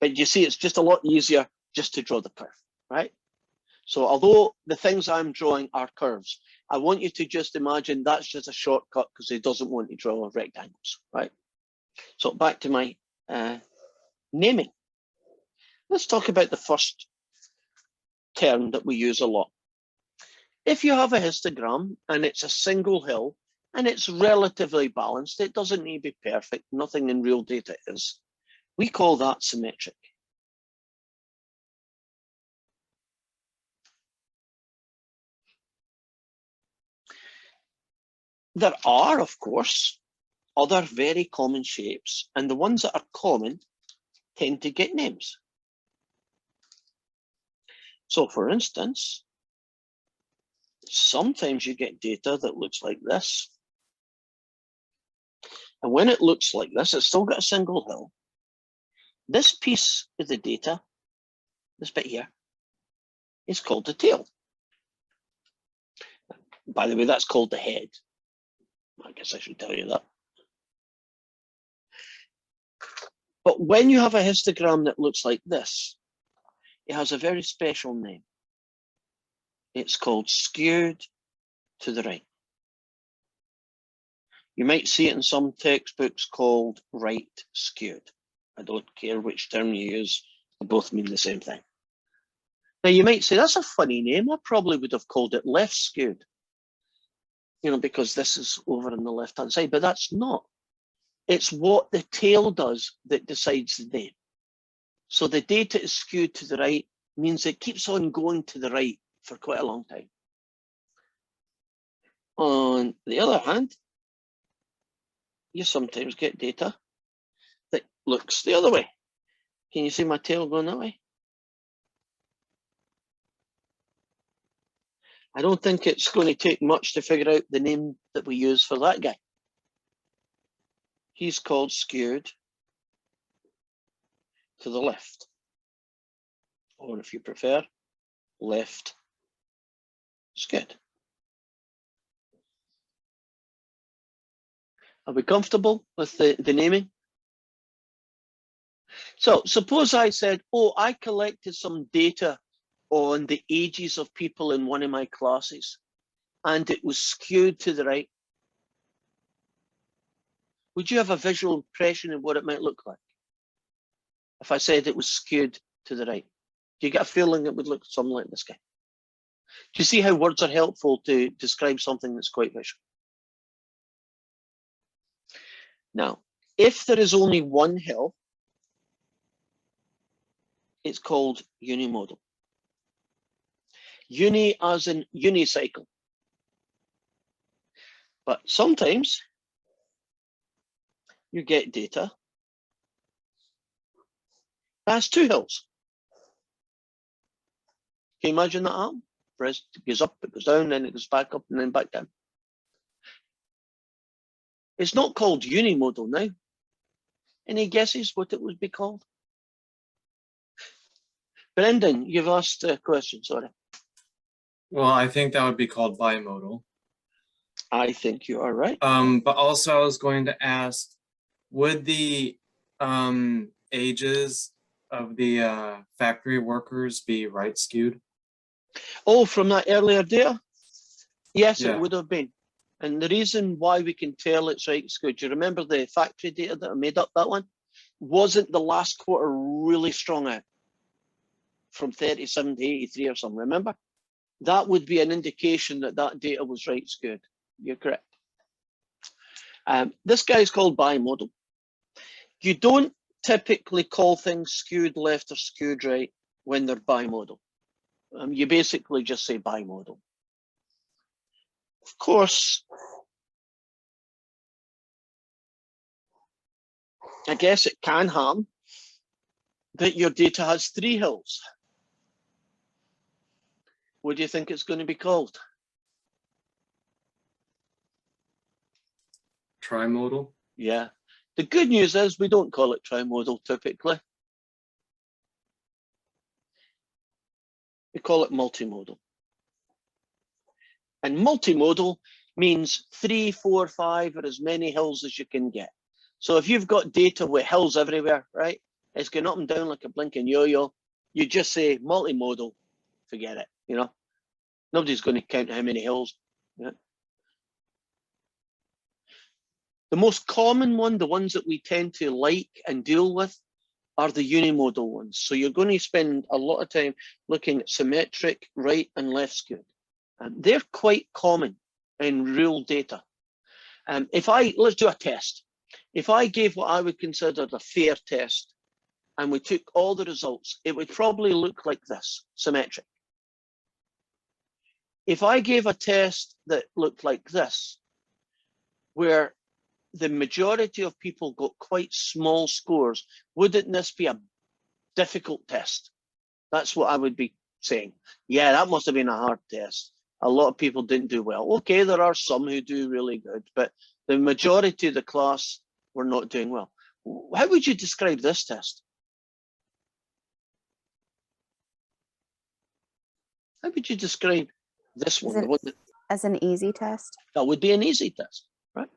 But you see, it's just a lot easier just to draw the curve, right? So although the things I'm drawing are curves, I want you to just imagine that's just a shortcut because he doesn't want to draw rectangles, right? So back to my naming. Let's talk about the first term that we use a lot. If you have a histogram and it's a single hill and it's relatively balanced, it doesn't need to be perfect, nothing in real data is. We call that symmetric. There are, of course, other very common shapes, and the ones that are common tend to get names. So for instance, sometimes you get data that looks like this. And when it looks like this, it's still got a single hill. This piece of the data, this bit here, is called the tail. By the way, that's called the head. I guess I should tell you that. But when you have a histogram that looks like this, it has a very special name. It's called skewed to the right. You might see it in some textbooks called right skewed. I don't care which term you use, they both mean the same thing. Now you might say, that's a funny name. I probably would have called it left skewed, you know, because this is over on the left-hand side, but that's not. It's what the tail does that decides the name. So the data is skewed to the right means it keeps on going to the right for quite a long time. On the other hand, you sometimes get data that looks the other way. Can you see my tail going that way? I don't think it's going to take much to figure out the name that we use for that guy. He's called skewed to the left. Or if you prefer, left skewed. Are we comfortable with the naming? So suppose I said, oh, I collected some data on the ages of people in one of my classes, and it was skewed to the right. Would you have a visual impression of what it might look like? If I said it was skewed to the right. Do you get a feeling it would look something like this guy? Do you see how words are helpful to describe something that's quite visual? Now, if there is only one hill, it's called unimodal. Uni as in unicycle. But sometimes you get data that's two hills. Can you imagine that happen? First it goes up, it goes down, then it goes back up and then back down. It's not called unimodal now. Any guesses what it would be called? Brendan, you've asked a question, sorry. Well, I think that would be called bimodal. I think you are right. But also I was going to ask, would the ages of the factory workers be right skewed? Oh, from that earlier data? Yes, Yeah. it would have been. And the reason why we can tell it's right skewed, do you remember the factory data that I made up that one? Wasn't the last quarter really strong out? From 37 to 83 or something, remember? That would be an indication that that data was right skewed. You're correct. This guy is called bimodal. You don't typically call things skewed left or skewed right when they're bimodal. You basically just say bimodal. Of course, I guess it can harm that your data has three hills. What do you think it's going to be called? Trimodal? Yeah. The good news is we don't call it trimodal typically. We call it multimodal. And multimodal means 3, 4, 5 or as many hills as you can get. So if you've got data with hills everywhere, right? It's going up and down like a blinking yo-yo. You just say multimodal, forget it, you know? Nobody's going to count how many hills. Yeah. The most common one, the ones that we tend to like and deal with, are the unimodal ones. So you're going to spend a lot of time looking at symmetric, right and left skewed. And they're quite common in real data. Let's do a test. If I gave what I would consider a fair test and we took all the results, it would probably look like this, symmetric. If I gave a test that looked like this, where the majority of people got quite small scores, wouldn't this be a difficult test? That's what I would be saying. Yeah, that must have been a hard test. A lot of people didn't do well. Okay, there are some who do really good, but the majority of the class were not doing well. How would you describe this test? How would you describe this one? Is The it one that, as an easy test? that would be an easy test, right?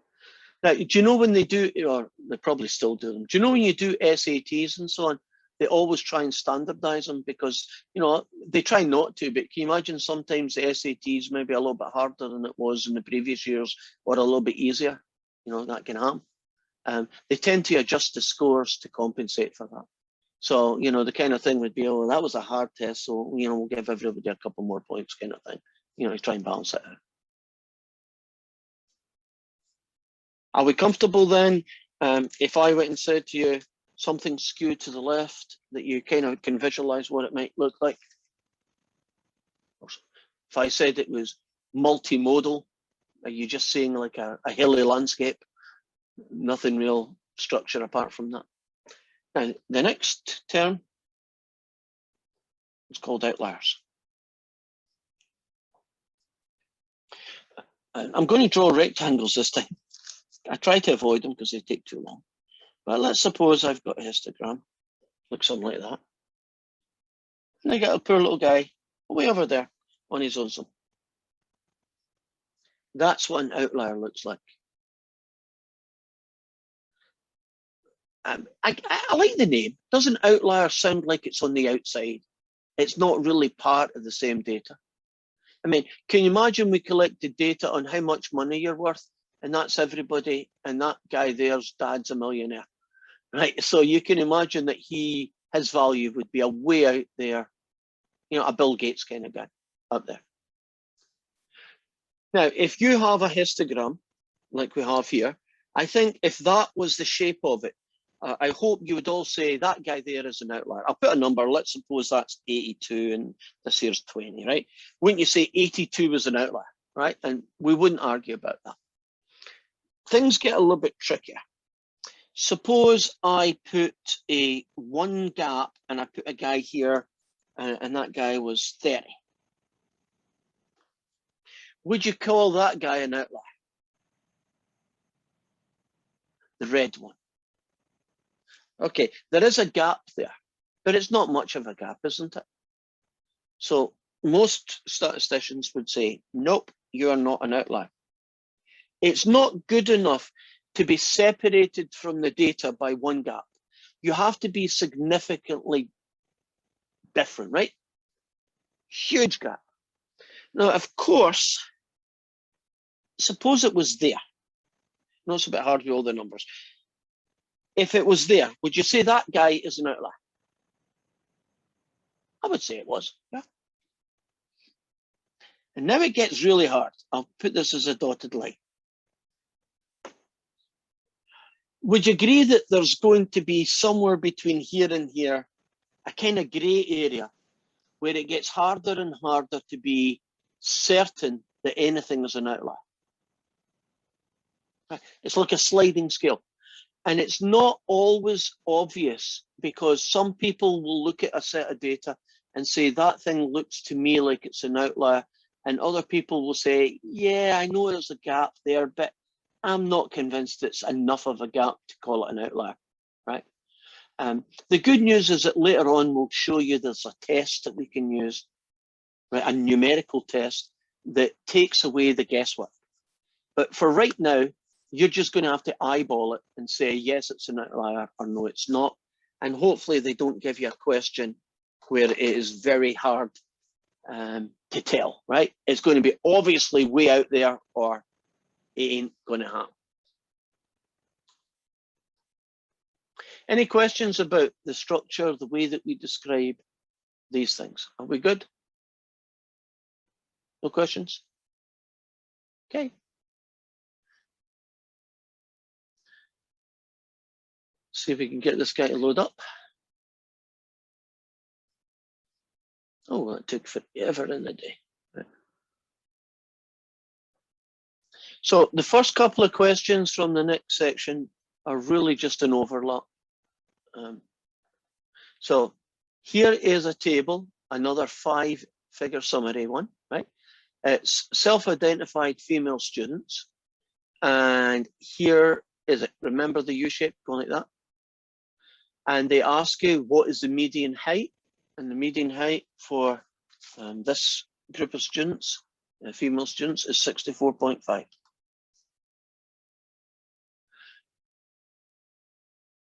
Now, do you know when they do, or they probably still do them, do you know when you do SATs and so on, they always try and standardize them because, you know, they try not to, but can you imagine sometimes the SATs may be a little bit harder than it was in the previous years or a little bit easier, you know, that can happen. They tend to adjust the scores to compensate for that. So, you know, the kind of thing would be, oh, that was a hard test, so, you know, we'll give everybody a couple more points kind of thing, you know, try and balance it out. Are we comfortable then? If I went and said to you, something skewed to the left, that you kind of can visualize what it might look like? If I said it was multimodal, are you just seeing like a hilly landscape? Nothing real structure apart from that. Now, the next term is called outliers. I'm going to draw rectangles this time. I try to avoid them because they take too long. But let's suppose I've got a histogram, looks something like that. And I got a poor little guy way over there on his own. That's what an outlier looks like. I like the name. Doesn't outlier sound like it's on the outside? It's not really part of the same data. I mean, can you imagine we collected data on how much money you're worth, and that's everybody, and that guy there's dad's a millionaire, right? So you can imagine that he his value would be a way out there, you know, a Bill Gates kind of guy up there. Now, if you have a histogram like we have here, I think if that was the shape of it, I hope you would all say that guy there is an outlier. I'll put a number. Let's suppose that's 82 and this here's 20, right? Wouldn't you say 82 was an outlier, right? And we wouldn't argue about that. Things get a little bit trickier. Suppose I put a one gap and I put a guy here and that guy was 30. Would you call that guy an outlier? The red one. Okay, there is a gap there, but it's not much of a gap, isn't it? So most statisticians would say, nope, you are not an outlier. It's not good enough to be separated from the data by one gap. You have to be significantly different, right? Huge gap. Now, of course, suppose it was there. No, it's a bit hard with all the numbers. If it was there, would you say that guy is an outlier? I would say it was, yeah. And now it gets really hard. I'll put this as a dotted line. Would you agree that there's going to be somewhere between here and here, a kind of grey area where it gets harder and harder to be certain that anything is an outlier? It's like a sliding scale. And it's not always obvious because some people will look at a set of data and say, that thing looks to me like it's an outlier. And other people will say, yeah, I know there's a gap there, but I'm not convinced it's enough of a gap to call it an outlier, right? The good news is that later on, we'll show you there's a test that we can use, right? A numerical test that takes away the guesswork. But for right now, you're just going to have to eyeball it and say, yes, it's an outlier or no, it's not. And hopefully they don't give you a question where it is very hard to tell, right? It's going to be obviously way out there or it ain't going to happen. Any questions about the structure, the way that we describe these things? Are we good? No questions? Okay. See if we can get this guy to load up. Oh, that took forever in the day. Right. So the first couple of questions from the next section are really just an overlap. So here is a table, another 5-figure summary one, right? It's self-identified female students. And here is it. Remember the U-shape going like that? And they ask you, what is the median height? And the median height for this group of students, female students, is 64.5.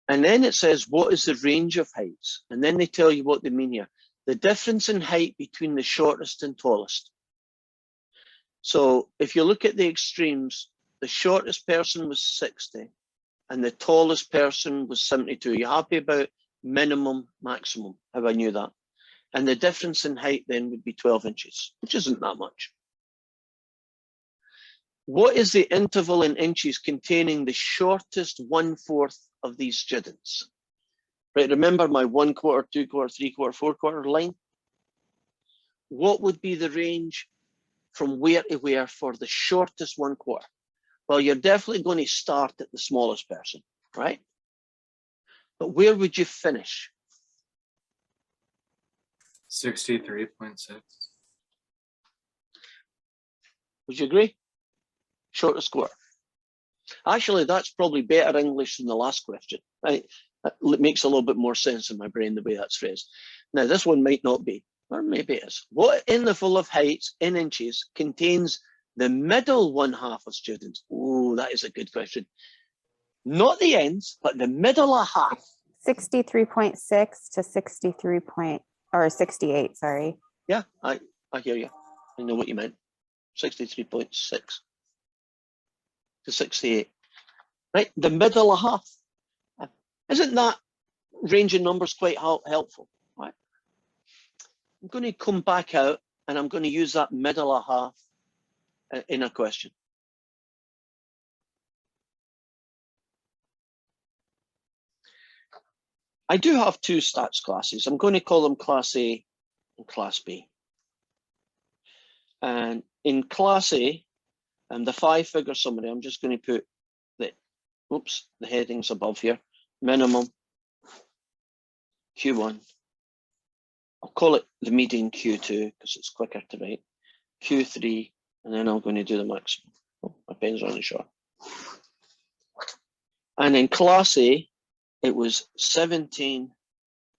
And then it says, what is the range of heights? And then they tell you what they mean here. The difference in height between the shortest and tallest. So if you look at the extremes, the shortest person was 60 and the tallest person was 72. You're happy about minimum, maximum, how I knew that. And the difference in height then would be 12 inches, which isn't that much. What is the interval in inches containing the shortest 1/4 of these students? Right, remember my 1/4, 2/4, 3/4, 4/4 line? What would be the range from where to where for the shortest 1/4? Well, you're definitely going to start at the smallest person, right? But where would you finish? 63.6. Would you agree? Shortest square. Actually, that's probably better English than the last question, right? It makes a little bit more sense in my brain the way that's phrased. Now, this one might not be, or maybe it is. What interval of heights in inches contains the middle 1/2 of students? Oh, that is a good question. Not the ends, but the middle 1/2. 63.6 to 68, sorry. Yeah, I hear you. I know what you meant. 63.6 to 68. Right, the middle 1/2. Isn't that range of numbers quite helpful, right? I'm going to come back out and I'm going to use that middle of half in a question. I do have two stats classes. I'm going to call them Class A and Class B. And in Class A, the 5-figure summary, I'm just going to put the headings above here. Minimum, Q1. I'll call it the median Q2 because it's quicker to write. Q3, and then I'm going to do the maximum. Oh, my pen's running short. And in Class A, it was 17,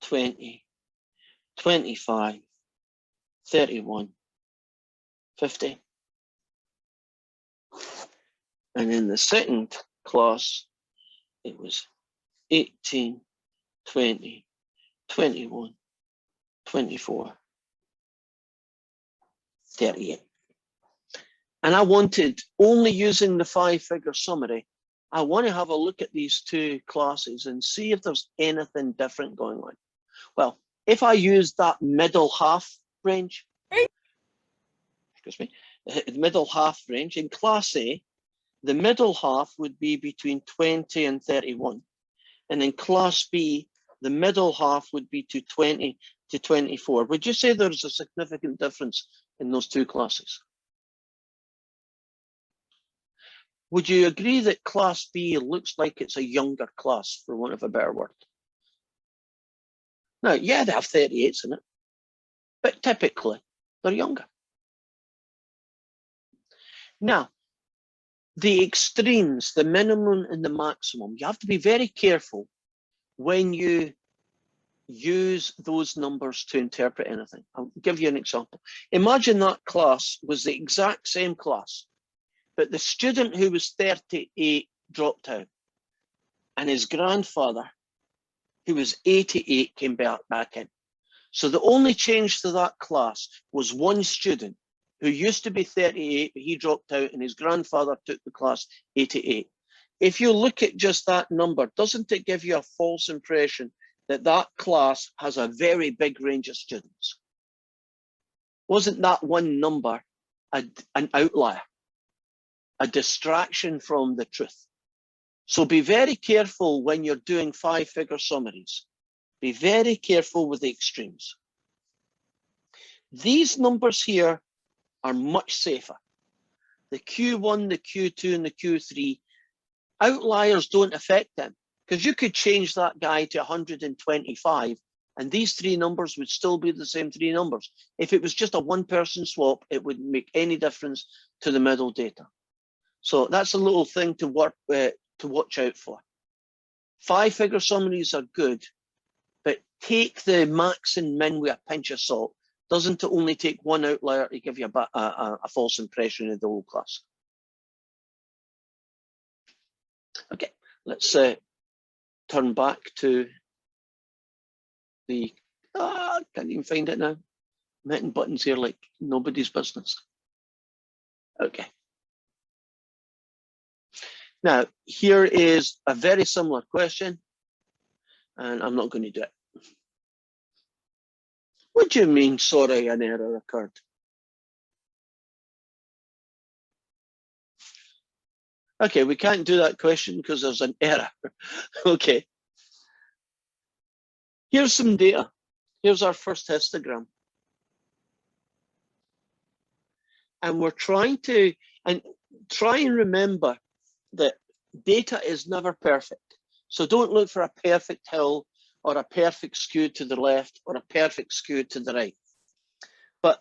20, 25, 31, 50. And in the second class, it was 18, 20, 21, 24, 38. And I wanted, only using the 5-figure summary, I want to have a look at these two classes and see if there's anything different going on. Well, if I use that middle half range, excuse me, the middle half range in Class A, the middle half would be between 20 and 31. And in Class B, the middle half would be to 20 to 24. Would you say there's a significant difference in those two classes? Would you agree that Class B looks like it's a younger class, for want of a better word? Now, yeah, they have 38s in it, but typically they're younger. Now, the extremes, the minimum and the maximum, you have to be very careful when you use those numbers to interpret anything. I'll give you an example. Imagine that class was the exact same class, but the student who was 38 dropped out, and his grandfather, who was 88, came back in. So the only change to that class was one student who used to be 38, but he dropped out, and his grandfather took the class 88. If you look at just that number, doesn't it give you a false impression that that class has a very big range of students? Wasn't that one number an outlier, a distraction from the truth? So be very careful when you're doing 5-figure summaries. Be very careful with the extremes. These numbers here are much safer. The Q1, the Q2, and the Q3, outliers don't affect them, because you could change that guy to 125 and these three numbers would still be the same three numbers. If it was just a one-person swap, it wouldn't make any difference to the middle data. So that's a little thing to watch out for. 5-figure summaries are good, but take the max and min with a pinch of salt. Doesn't it only take one outlier to give you a false impression of the whole class? Okay, let's turn back to the, can't even find it now. I'm hitting buttons here like nobody's business. Okay. Now, here is a very similar question, and I'm not going to do it. What do you mean, sorry, an error occurred? Okay, we can't do that question because there's an error. Okay. Here's some data. Here's our first histogram. And we're trying to, try and remember that data is never perfect. So don't look for a perfect hill or a perfect skew to the left or a perfect skew to the right. But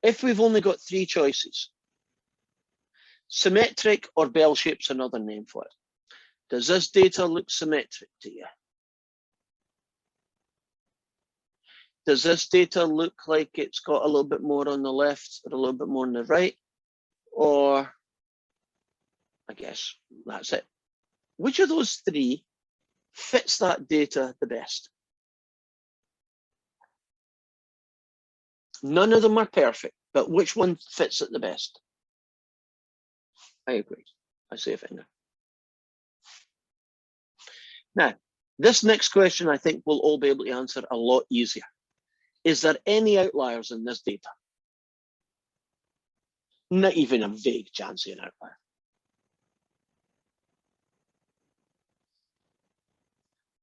if we've only got three choices, symmetric or bell shape's another name for it. Does this data look symmetric to you? Does this data look like it's got a little bit more on the left or a little bit more on the right? Or, I guess that's it. Which of those three fits that data the best? None of them are perfect, but which one fits it the best? I agree. I see a finger. Now, This next question, I think we'll all be able to answer a lot easier. Is there any outliers in this data? Not even a vague chance of an outlier.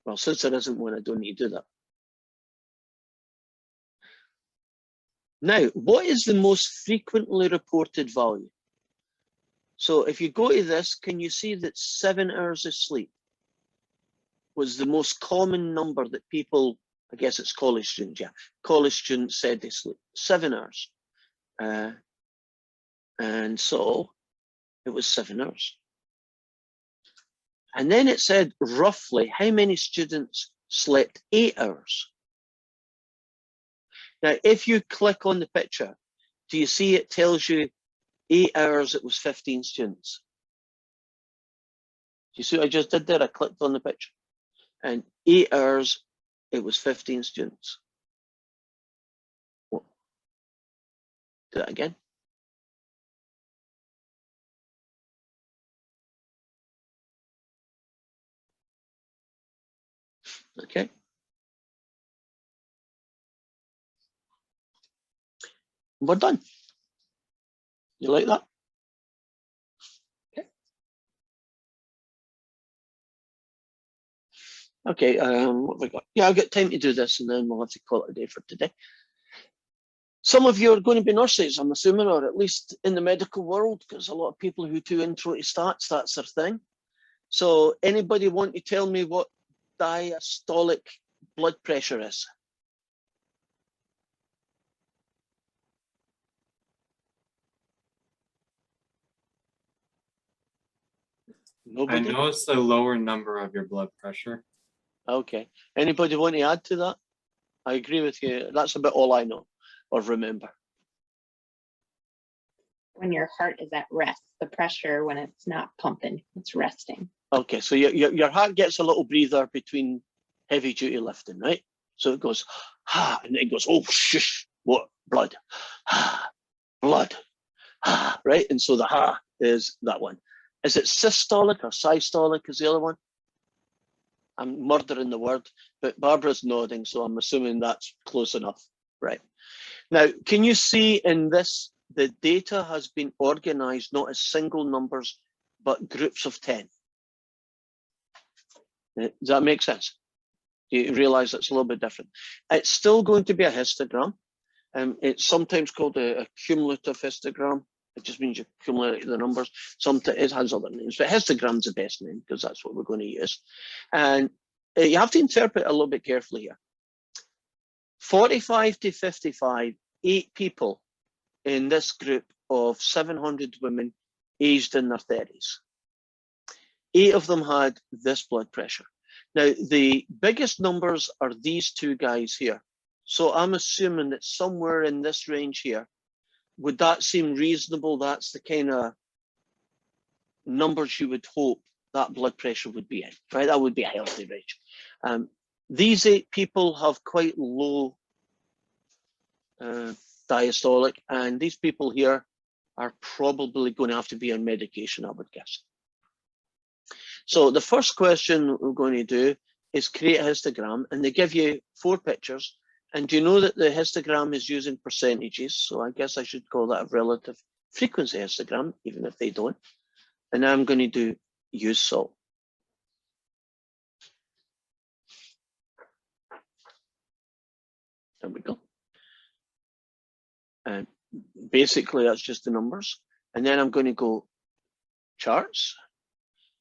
Well, since there isn't one, I don't need to do that. Now, what is the most frequently reported value? So if you go to this, can you see that 7 hours of sleep was the most common number that people, I guess it's college students, yeah, college students said they sleep 7 hours. And so it was 7 hours. And then it said roughly how many students slept 8 hours. Now, if you click on the picture, do you see it tells you 8 hours, it was 15 students? Do you see what I just did there? I clicked on the picture. And 8 hours, it was 15 students. What? Do that again. Okay. We're done. You like that? Okay. Okay, what have we got? Yeah, I've got time to do this and then we'll have to call it a day for today. Some of you are going to be nurses, I'm assuming, or at least in the medical world, because a lot of people who do intro to stats, that's their thing. So anybody want to tell me what diastolic blood pressure is? I Nobody? know it's the lower number of your blood pressure. Okay. Anybody want to add to that? I agree with you. That's about all I know or remember. When your heart is at rest, the pressure when it's not pumping, it's resting. Okay, so your heart gets a little breather between heavy duty lifting, right? So it goes, ah, and then it goes, oh, shush, what? Blood, ah, blood, ah, right? And so the ha is that one. Is it systolic or systolic is the other one? I'm murdering the word, but Barbara's nodding, so I'm assuming that's close enough, right? Now, can you see in this, the data has been organized not as single numbers, but groups of 10. Does that make sense? You realize it's a little bit different. It's still going to be a histogram. It's sometimes called a cumulative histogram. It just means you accumulate the numbers. Sometimes it has other names, but histogram's the best name because that's what we're going to use. And you have to interpret it a little bit carefully here. 45 to 55, 8 people in this group of 700 women aged in their 30s. 8 of them had this blood pressure. Now, the biggest numbers are these 2 guys here. So I'm assuming that somewhere in this range here, would that seem reasonable? That's the kind of numbers you would hope that blood pressure would be in, right? That would be a healthy range. These 8 people have quite low diastolic, and these people here are probably going to have to be on medication, I would guess. So the first question we're going to do is create a histogram, and they give you 4 pictures. And do you know that the histogram is using percentages? So I guess I should call that a relative frequency histogram, even if they don't. And now I'm going to do use salt. There we go. And basically that's just the numbers. And then I'm going to go charts.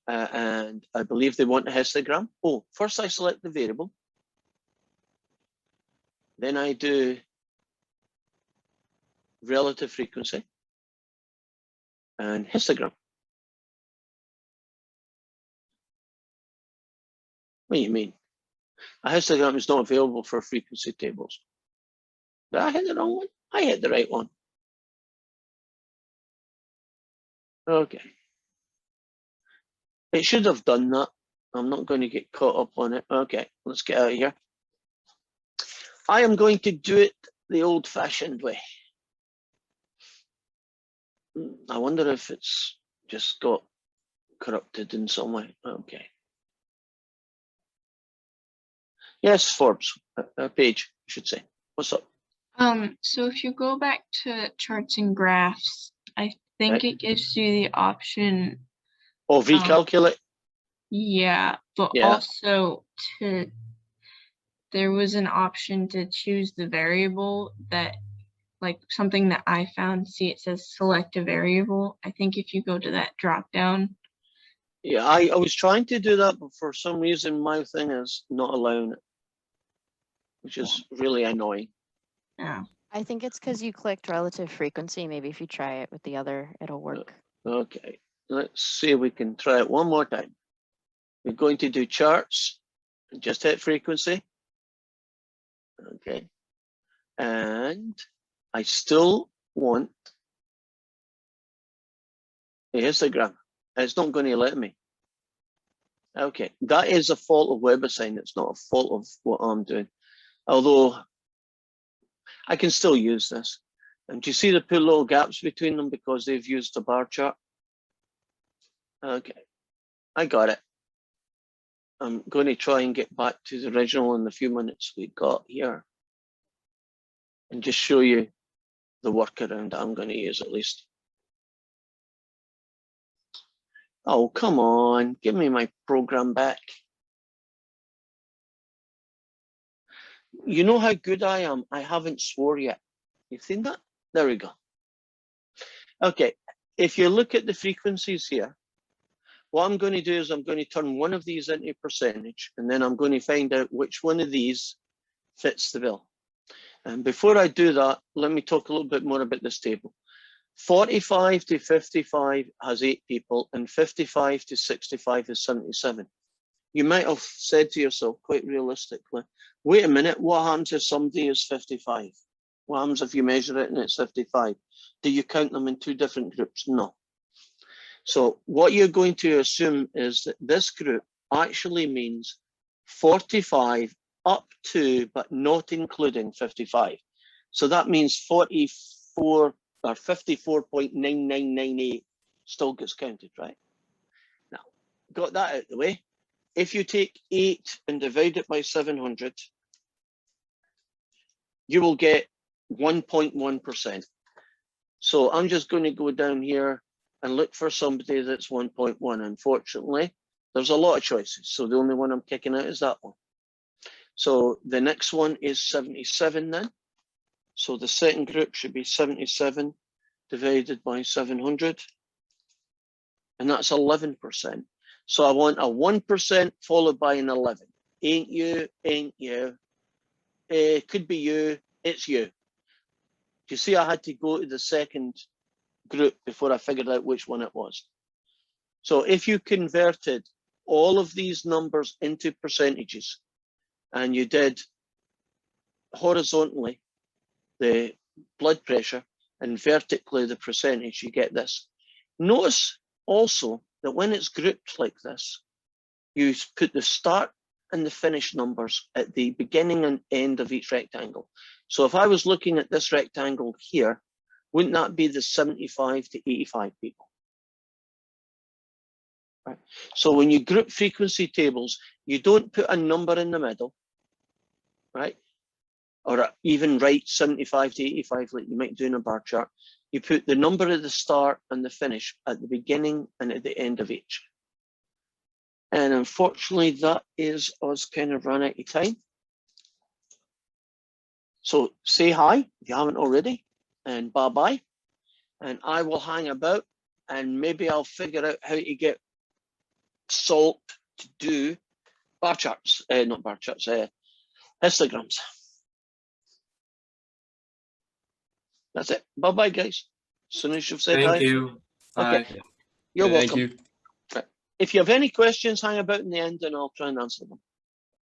And I believe they want a histogram. Oh, first I select the variable. Then I do relative frequency and histogram. What do you mean? A histogram is not available for frequency tables. Did I hit the wrong one? I hit the right one. Okay. It should have done that. I'm not going to get caught up on it. Okay, let's get out of here. I am going to do it the old-fashioned way. I wonder if it's just got corrupted in some way. Okay. Yes, Forbes, Paige, I should say. What's up? So if you go back to charts and graphs, I think Right. it gives you the option, Oh, recalculate. yeah, but Yeah. also there was an option to choose the variable that, like something that I found, see it says select a variable. I think if you go to that drop down, Yeah, I was trying to do that, but for some reason my thing is not allowing it, which is really annoying. yeah. I think it's because you clicked relative frequency. Maybe if you try it with the other, it'll work. Okay, let's see if we can try it one more time. We're going to do charts, just hit frequency. Okay, and I still want a histogram. It's not going to let me. Okay, that is a fault of WebAssign. It's not a fault of what I'm doing. Although I can still use this. And do you see they put little gaps between them because they've used a bar chart? Okay, I got it. I'm going to try and get back to the original in the few minutes we got here and just show you the workaround that I'm going to use at least. Oh, come on, give me my program back. You know how good I am? I haven't swore yet. You've seen that? There we go. Okay, if you look at the frequencies here, what I'm going to do is I'm going to turn one of these into percentage, and then I'm going to find out which one of these fits the bill. And before I do that, let me talk a little bit more about this table. 45 to 55 has 8 people, and 55 to 65 is 77. You might have said to yourself, quite realistically, wait a minute, what happens if somebody is 55? What happens if you measure it and it's 55? Do you count them in 2 different groups? No. So what you're going to assume is that this group actually means 45 up to, but not including 55. So that means 44 or 54.9998 still gets counted, right? Now, got that out of the way. If you take 8 and divide it by 700, you will get 1.1%. So I'm just going to go down here and look for somebody that's 1.1. Unfortunately, there's a lot of choices. So the only one I'm kicking out is that one. So the next one is 77 then. So the second group should be 77 divided by 700. And that's 11%. So I want a 1% followed by an 11. Ain't you, ain't you. Could be you, it's you. You see, I had to go to the second group before I figured out which one it was. So if you converted all of these numbers into percentages and you did horizontally the blood pressure and vertically the percentage, you get this. Notice also that when it's grouped like this, you put the start and the finish numbers at the beginning and end of each rectangle. So if I was looking at this rectangle here, wouldn't that be the 75 to 85 people? Right. So when you group frequency tables, you don't put a number in the middle, right? Or even write 75 to 85 like you might do in a bar chart. You put the number at the start and the finish at the beginning and at the end of each. And unfortunately, that is us kind of run out of time. So say hi if you haven't already, and bye-bye. And I will hang about, and maybe I'll figure out how to get Salt to do bar charts, not bar charts, histograms. That's it. Bye-bye, guys. As soon as you've said hi. Thank you. Bye. Okay. You're welcome. If you have any questions, hang about in the end and I'll try and answer them.